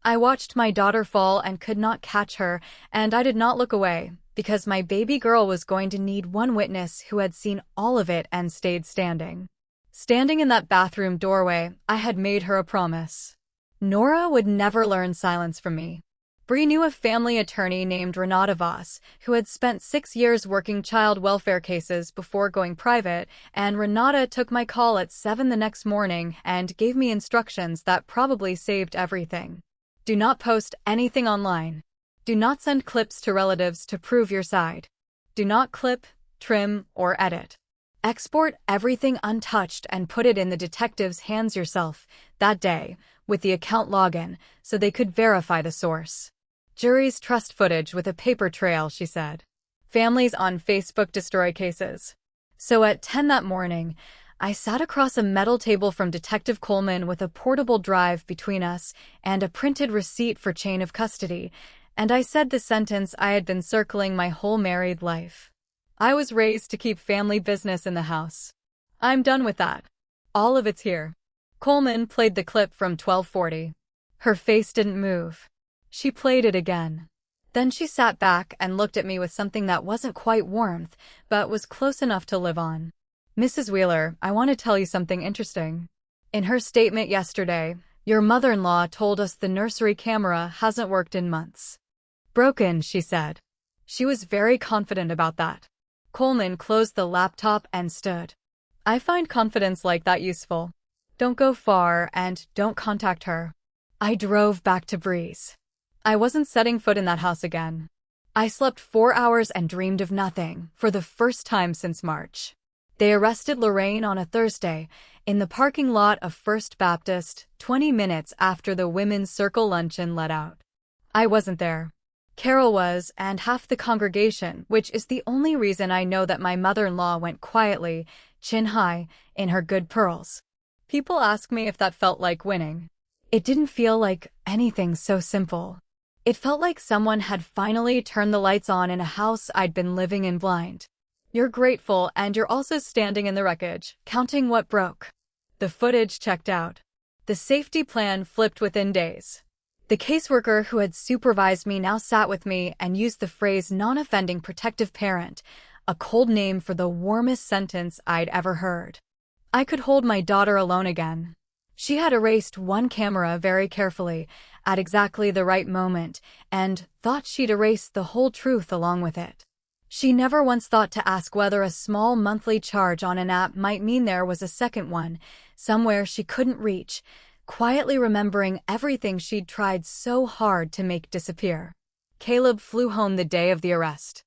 Speaker 1: I watched my daughter fall and could not catch her, and I did not look away, because my baby girl was going to need one witness who had seen all of it and stayed standing. Standing in that bathroom doorway, I had made her a promise. Nora would never learn silence from me. Bree knew a family attorney named Renata Voss, who had spent 6 years working child welfare cases before going private, and Renata took my call at 7 the next morning and gave me instructions that probably saved everything. Do not post anything online. Do not send clips to relatives to prove your side. Do not clip, trim, or edit. Export everything untouched and put it in the detective's hands yourself that day, with the account login, so they could verify the source. Juries trust footage with a paper trail, she said. Families on Facebook destroy cases. So at 10 that morning, I sat across a metal table from Detective Coleman with a portable drive between us and a printed receipt for chain of custody, and I said the sentence I had been circling my whole married life. I was raised to keep family business in the house. I'm done with that. All of it's here. Coleman played the clip from 12:40. Her face didn't move. She played it again. Then she sat back and looked at me with something that wasn't quite warmth, but was close enough to live on. Mrs. Wheeler, I want to tell you something interesting. In her statement yesterday, your mother-in-law told us the nursery camera hasn't worked in months. Broken, she said. She was very confident about that. Coleman closed the laptop and stood. I find confidence like that useful. Don't go far and don't contact her. I drove back to Bruise. I wasn't setting foot in that house again. I slept 4 hours and dreamed of nothing for the first time since March. They arrested Lorraine on a Thursday in the parking lot of First Baptist, 20 minutes after the Women's Circle luncheon let out. I wasn't there. Carol was, and half the congregation, which is the only reason I know that my mother-in-law went quietly, chin high, in her good pearls. People ask me if that felt like winning. It didn't feel like anything so simple. It felt like someone had finally turned the lights on in a house I'd been living in blind. You're grateful, and you're also standing in the wreckage, counting what broke. The footage checked out. The safety plan flipped within days. The caseworker who had supervised me now sat with me and used the phrase non-offending protective parent, a cold name for the warmest sentence I'd ever heard. I could hold my daughter alone again. She had erased one camera very carefully, at exactly the right moment, and thought she'd erased the whole truth along with it. She never once thought to ask whether a small monthly charge on an app might mean there was a second one, somewhere she couldn't reach, quietly remembering everything she'd tried so hard to make disappear. Caleb flew home the day of the arrest.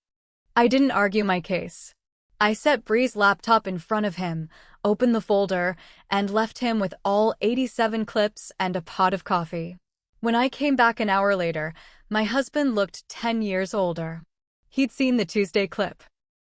Speaker 1: I didn't argue my case. I set Bree's laptop in front of him, opened the folder, and left him with all 87 clips and a pot of coffee. When I came back an hour later, my husband looked 10 years older. He'd seen the Tuesday clip.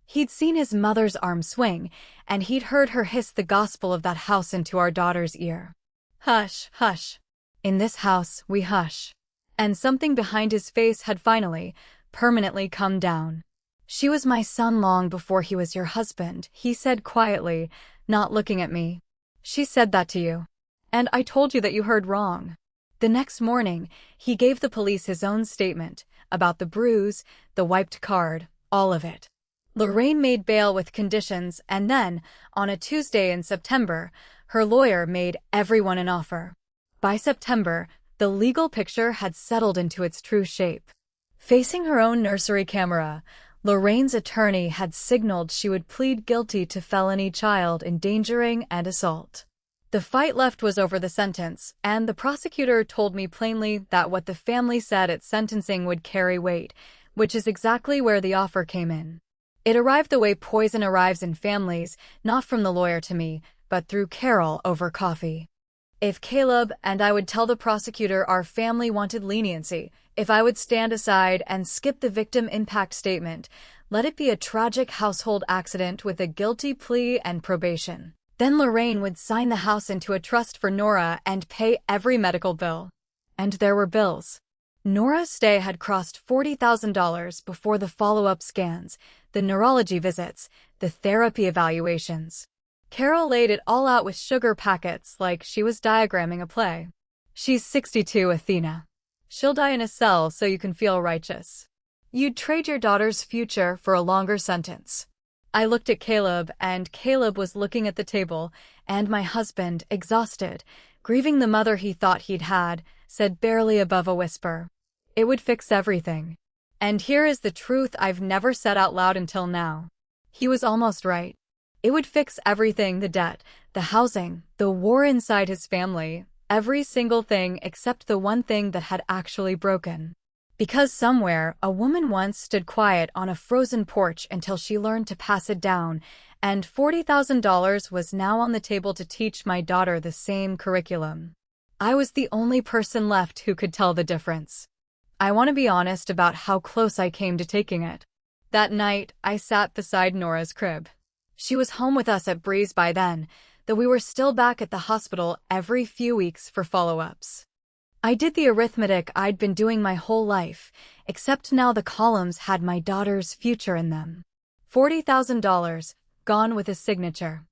Speaker 1: He'd seen his mother's arm swing, and he'd heard her hiss the gospel of that house into our daughter's ear. Hush, hush. In this house, we hush. And something behind his face had finally, permanently come down. She was my son long before he was your husband, he said quietly, not looking at me. She said that to you. And I told you that you heard wrong. The next morning, he gave the police his own statement about the bruise, the wiped card, all of it. Lorraine made bail with conditions, and then, on a Tuesday in September, her lawyer made everyone an offer. By September, the legal picture had settled into its true shape. Facing her own nursery camera, Lorraine's attorney had signaled she would plead guilty to felony child endangering and assault. The fight left was over the sentence, and the prosecutor told me plainly that what the family said at sentencing would carry weight, which is exactly where the offer came in. It arrived the way poison arrives in families, not from the lawyer to me, but through Carol over coffee. If Caleb and I would tell the prosecutor our family wanted leniency, if I would stand aside and skip the victim impact statement, let it be a tragic household accident with a guilty plea and probation. Then Lorraine would sign the house into a trust for Nora and pay every medical bill. And there were bills. Nora's stay had crossed $40,000 before the follow-up scans, the neurology visits, the therapy evaluations. Carol laid it all out with sugar packets like she was diagramming a play. She's 62, Athena. She'll die in a cell so you can feel righteous. You'd trade your daughter's future for a longer sentence. I looked at Caleb, and Caleb was looking at the table, and my husband, exhausted, grieving the mother he thought he'd had, said barely above a whisper, It would fix everything. And here is the truth I've never said out loud until now. He was almost right. It would fix everything: the debt, the housing, the war inside his family, every single thing except the one thing that had actually broken. Because somewhere, a woman once stood quiet on a frozen porch until she learned to pass it down, and $40,000 was now on the table to teach my daughter the same curriculum. I was the only person left who could tell the difference. I want to be honest about how close I came to taking it. That night, I sat beside Nora's crib. She was home with us at Bruise by then, though we were still back at the hospital every few weeks for follow-ups. I did the arithmetic I'd been doing my whole life, except now the columns had my daughter's future in them. $40,000, gone with his signature.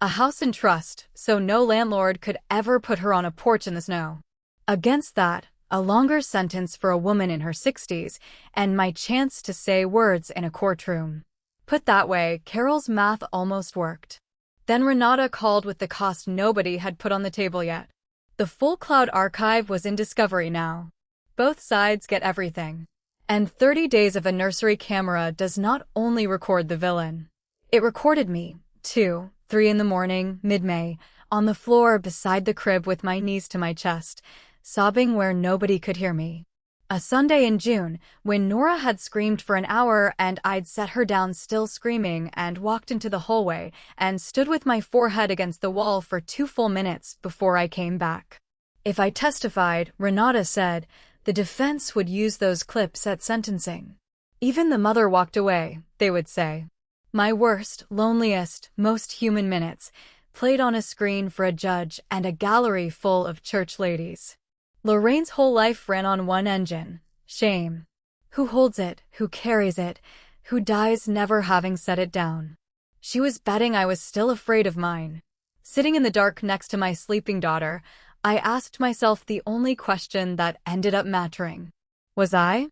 Speaker 1: A house in trust, so no landlord could ever put her on a porch in the snow. Against that, a longer sentence for a woman in her 60s, and my chance to say words in a courtroom. Put that way, Carol's math almost worked. Then Renata called with the cost nobody had put on the table yet. The full cloud archive was in discovery now. Both sides get everything. And 30 days of a nursery camera does not only record the villain. It recorded me, 3 in the morning, mid-May, on the floor beside the crib with my knees to my chest, sobbing where nobody could hear me. A Sunday in June, when Nora had screamed for an hour and I'd set her down still screaming and walked into the hallway and stood with my forehead against the wall for 2 full minutes before I came back. If I testified, Renata said, the defense would use those clips at sentencing. Even the mother walked away, they would say. My worst, loneliest, most human minutes, played on a screen for a judge and a gallery full of church ladies. Lorraine's whole life ran on one engine: shame. Who holds it, who carries it, who dies never having set it down. She was betting I was still afraid of mine. Sitting in the dark next to my sleeping daughter, I asked myself the only question that ended up mattering. Was I?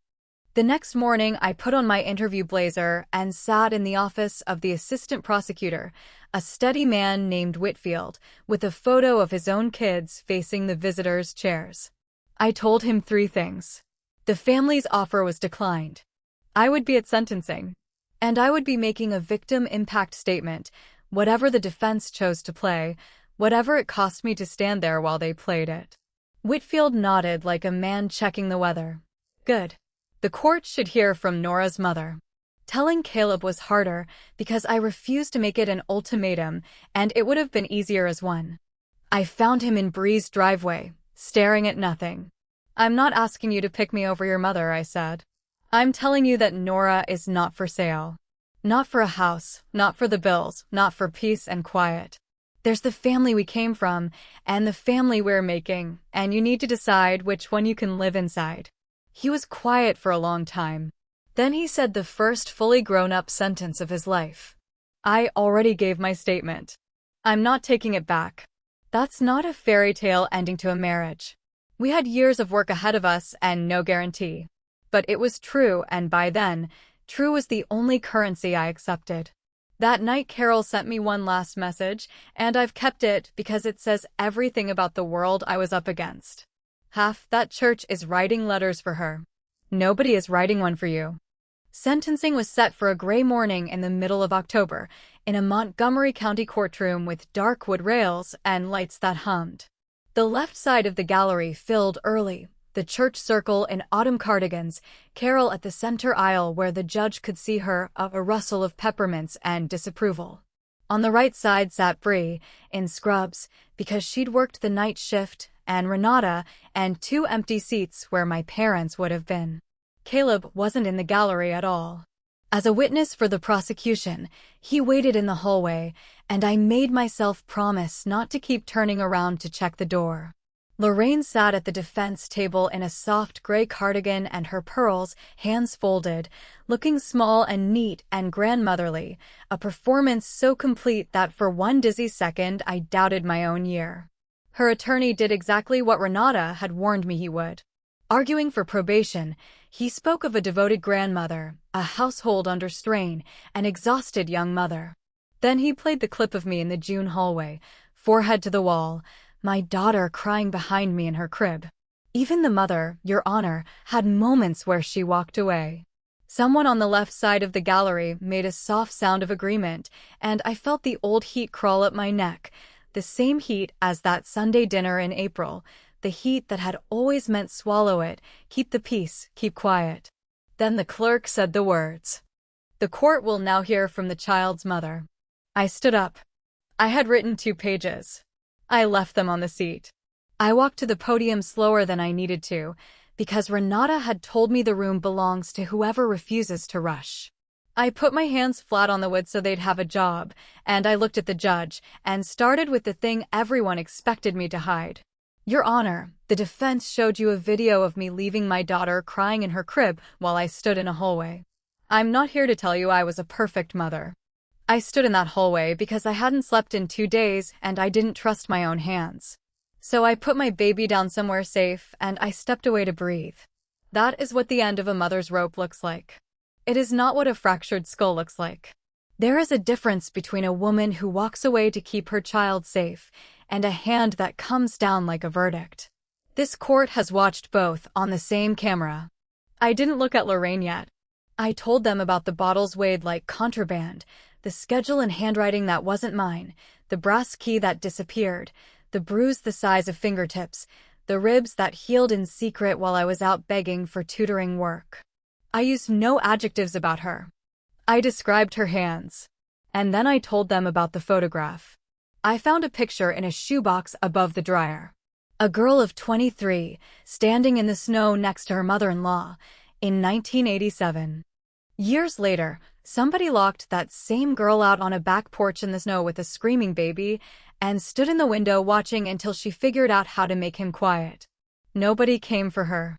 Speaker 1: The next morning, I put on my interview blazer and sat in the office of the assistant prosecutor, a steady man named Whitfield, with a photo of his own kids facing the visitors' chairs. I told him 3 things. The family's offer was declined. I would be at sentencing. And I would be making a victim impact statement, whatever the defense chose to play, whatever it cost me to stand there while they played it. Whitfield nodded like a man checking the weather. Good. The court should hear from Nora's mother. Telling Caleb was harder because I refused to make it an ultimatum, and it would have been easier as one. I found him in Bree's driveway, staring at nothing. I'm not asking you to pick me over your mother, I said. I'm telling you that Nora is not for sale. Not for a house, not for the bills, not for peace and quiet. There's the family we came from, and the family we're making, and you need to decide which one you can live inside. He was quiet for a long time. Then he said the first fully grown-up sentence of his life. I already gave my statement. I'm not taking it back. That's not a fairy tale ending to a marriage. We had years of work ahead of us and no guarantee. But it was true, and by then, true was the only currency I accepted. That night Carol sent me one last message, and I've kept it because it says everything about the world I was up against. Half that church is writing letters for her. Nobody is writing one for you. Sentencing was set for a gray morning in the middle of October, in a Montgomery County courtroom with dark wood rails and lights that hummed. The left side of the gallery filled early, the church circle in autumn cardigans, Carol at the center aisle where the judge could see her, a rustle of peppermints and disapproval. On the right side sat Bree, in scrubs, because she'd worked the night shift, and Renata, and 2 empty seats where my parents would have been. Caleb wasn't in the gallery at all. As a witness for the prosecution, he waited in the hallway, and I made myself promise not to keep turning around to check the door. Lorraine sat at the defense table in a soft gray cardigan and her pearls, hands folded, looking small and neat and grandmotherly, a performance so complete that for one dizzy second I doubted my own year. Her attorney did exactly what Renata had warned me he would. Arguing for probation, he spoke of a devoted grandmother, a household under strain, an exhausted young mother. Then he played the clip of me in the June hallway, forehead to the wall, my daughter crying behind me in her crib. Even the mother, Your Honor, had moments where she walked away. Someone on the left side of the gallery made a soft sound of agreement, and I felt the old heat crawl up my neck, the same heat as that Sunday dinner in April, the heat that had always meant swallow it, keep the peace, keep quiet. Then the clerk said the words. The court will now hear from the child's mother. I stood up. I had written 2 pages. I left them on the seat. I walked to the podium slower than I needed to, because Renata had told me the room belongs to whoever refuses to rush. I put my hands flat on the wood so they'd have a job, and I looked at the judge, and started with the thing everyone expected me to hide. Your Honor, the defense showed you a video of me leaving my daughter crying in her crib while I stood in a hallway. I'm not here to tell you I was a perfect mother. I stood in that hallway because I hadn't slept in 2 days and I didn't trust my own hands. So I put my baby down somewhere safe and I stepped away to breathe. That is what the end of a mother's rope looks like. It is not what a fractured skull looks like. There is a difference between a woman who walks away to keep her child safe and a hand that comes down like a verdict. This court has watched both on the same camera. I didn't look at Lorraine yet. I told them about the bottles weighed like contraband, the schedule and handwriting that wasn't mine, the brass key that disappeared, the bruise the size of fingertips, the ribs that healed in secret while I was out begging for tutoring work. I used no adjectives about her. I described her hands. And then I told them about the photograph. I found a picture in a shoebox above the dryer. A girl of 23, standing in the snow next to her mother-in-law, in 1987. Years later, somebody locked that same girl out on a back porch in the snow with a screaming baby and stood in the window watching until she figured out how to make him quiet. Nobody came for her.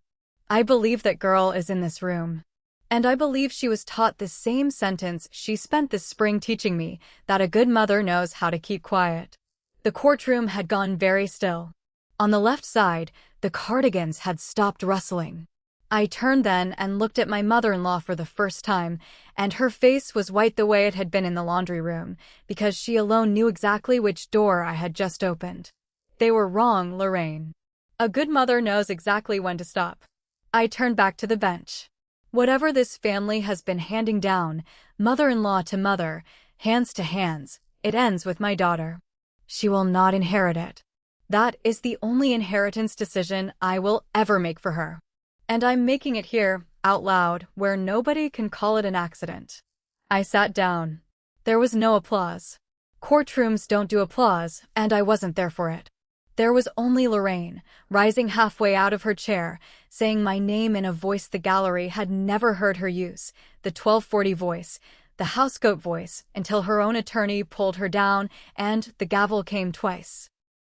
Speaker 1: I believe that girl is in this room. And I believe she was taught the same sentence she spent this spring teaching me, that a good mother knows how to keep quiet. The courtroom had gone very still. On the left side, the cardigans had stopped rustling. I turned then and looked at my mother-in-law for the first time, and her face was white the way it had been in the laundry room, because she alone knew exactly which door I had just opened. They were wrong, Lorraine. A good mother knows exactly when to stop. I turned back to the bench. Whatever this family has been handing down, mother-in-law to mother, hands to hands, it ends with my daughter. She will not inherit it. That is the only inheritance decision I will ever make for her. And I'm making it here, out loud, where nobody can call it an accident. I sat down. There was no applause. Courtrooms don't do applause, and I wasn't there for it. There was only Lorraine, rising halfway out of her chair, saying my name in a voice the gallery had never heard her use, the 1240 voice, the housegoat voice, until her own attorney pulled her down and the gavel came twice.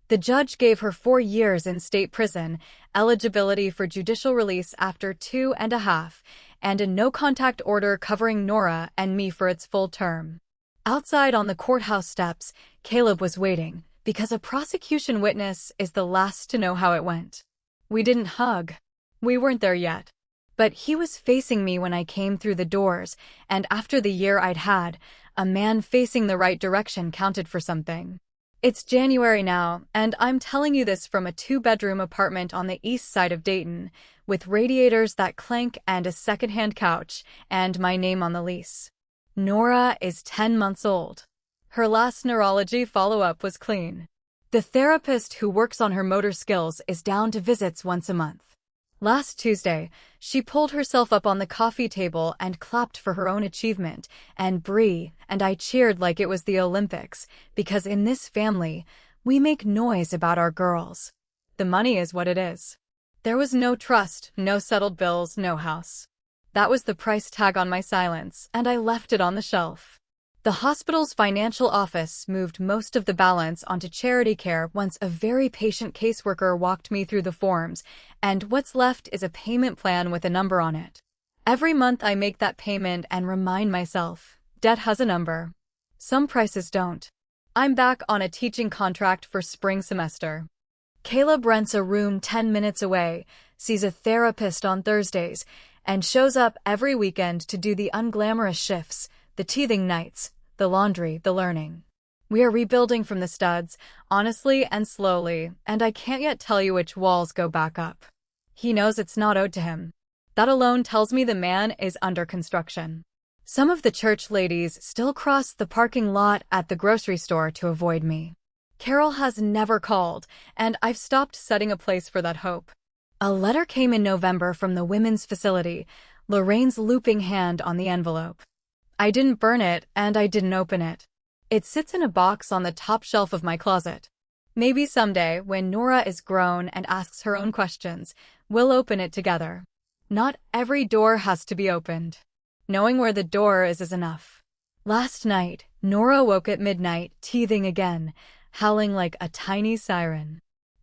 Speaker 1: The judge gave her 4 years in state prison, eligibility for judicial release after 2.5, and a no-contact order covering Nora and me for its full term. Outside on the courthouse steps, Caleb was waiting, because a prosecution witness is the last to know how it went. We didn't hug. We weren't there yet. But he was facing me when I came through the doors, and after the year I'd had, a man facing the right direction counted for something. It's January now, and I'm telling you this from a 2-bedroom apartment on the east side of Dayton, with radiators that clank and a second-hand couch, and my name on the lease. Nora is 10 months old. Her last neurology follow-up was clean. The therapist who works on her motor skills is down to visits once a month. Last Tuesday, she pulled herself up on the coffee table and clapped for her own achievement, and Brie and I cheered like it was the Olympics, because in this family, we make noise about our girls. The money is what it is. There was no trust, no settled bills, no house. That was the price tag on my silence, and I left it on the shelf. The hospital's financial office moved most of the balance onto charity care once a very patient caseworker walked me through the forms, and what's left is a payment plan with a number on it. Every month I make that payment and remind myself, debt has a number. Some prices don't. I'm back on a teaching contract for spring semester. Caleb rents a room 10 minutes away, sees a therapist on Thursdays, and shows up every weekend to do the unglamorous shifts, the teething nights, the laundry, the learning. We are rebuilding from the studs, honestly and slowly, and I can't yet tell you which walls go back up. He knows it's not owed to him. That alone tells me the man is under construction. Some of the church ladies still cross the parking lot at the grocery store to avoid me. Carol has never called, and I've stopped setting a place for that hope. A letter came in November from the women's facility, Lorraine's looping hand on the envelope. I didn't burn it, and I didn't open it. It sits in a box on the top shelf of my closet. Maybe someday, when Nora is grown and asks her own questions, we'll open it together. Not every door has to be opened. Knowing where the door is enough. Last night, Nora woke at midnight, teething again, howling like a tiny siren.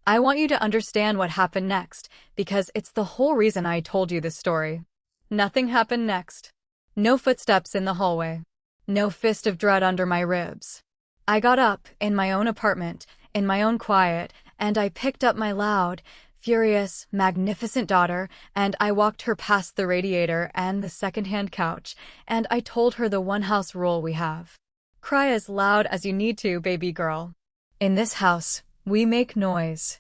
Speaker 1: I want you to understand what happened next, because it's the whole reason I told you this story. Nothing happened next. No footsteps in the hallway. No fist of dread under my ribs. I got up, in my own apartment, in my own quiet, and I picked up my loud, furious, magnificent daughter, and I walked her past the radiator and the second-hand couch, and I told her the one-house rule we have. Cry as loud as you need to, baby girl. In this house, we make noise.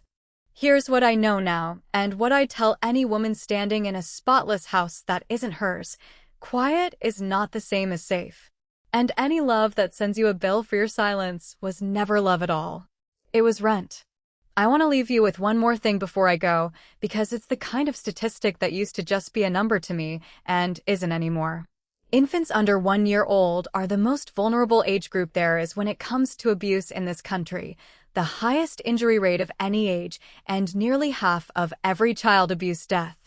Speaker 1: Here's what I know now, and what I tell any woman standing in a spotless house that isn't hers. Quiet is not the same as safe. And any love that sends you a bill for your silence was never love at all. It was rent. I want to leave you with one more thing before I go, because it's the kind of statistic that used to just be a number to me, and isn't anymore. Infants under 1 year old are the most vulnerable age group there is when it comes to abuse in this country, the highest injury rate of any age, and nearly half of every child abuse death.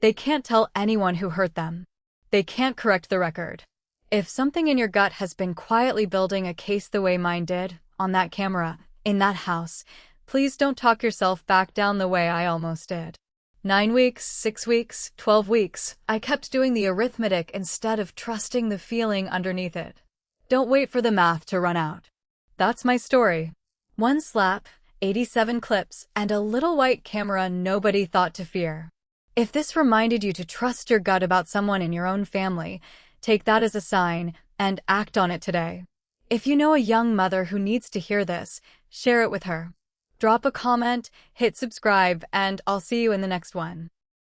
Speaker 1: They can't tell anyone who hurt them. They can't correct the record. If something in your gut has been quietly building a case the way mine did, on that camera, in that house, please don't talk yourself back down the way I almost did. 9 weeks, 6 weeks, 12 weeks, I kept doing the arithmetic instead of trusting the feeling underneath it. Don't wait for the math to run out. That's my story. 1 slap, 87 clips, and a little white camera nobody thought to fear. If this reminded you to trust your gut about someone in your own family, take that as a sign, and act on it today. If you know a young mother who needs to hear this, share it with her. Drop a comment, hit subscribe, and I'll see you in the next one.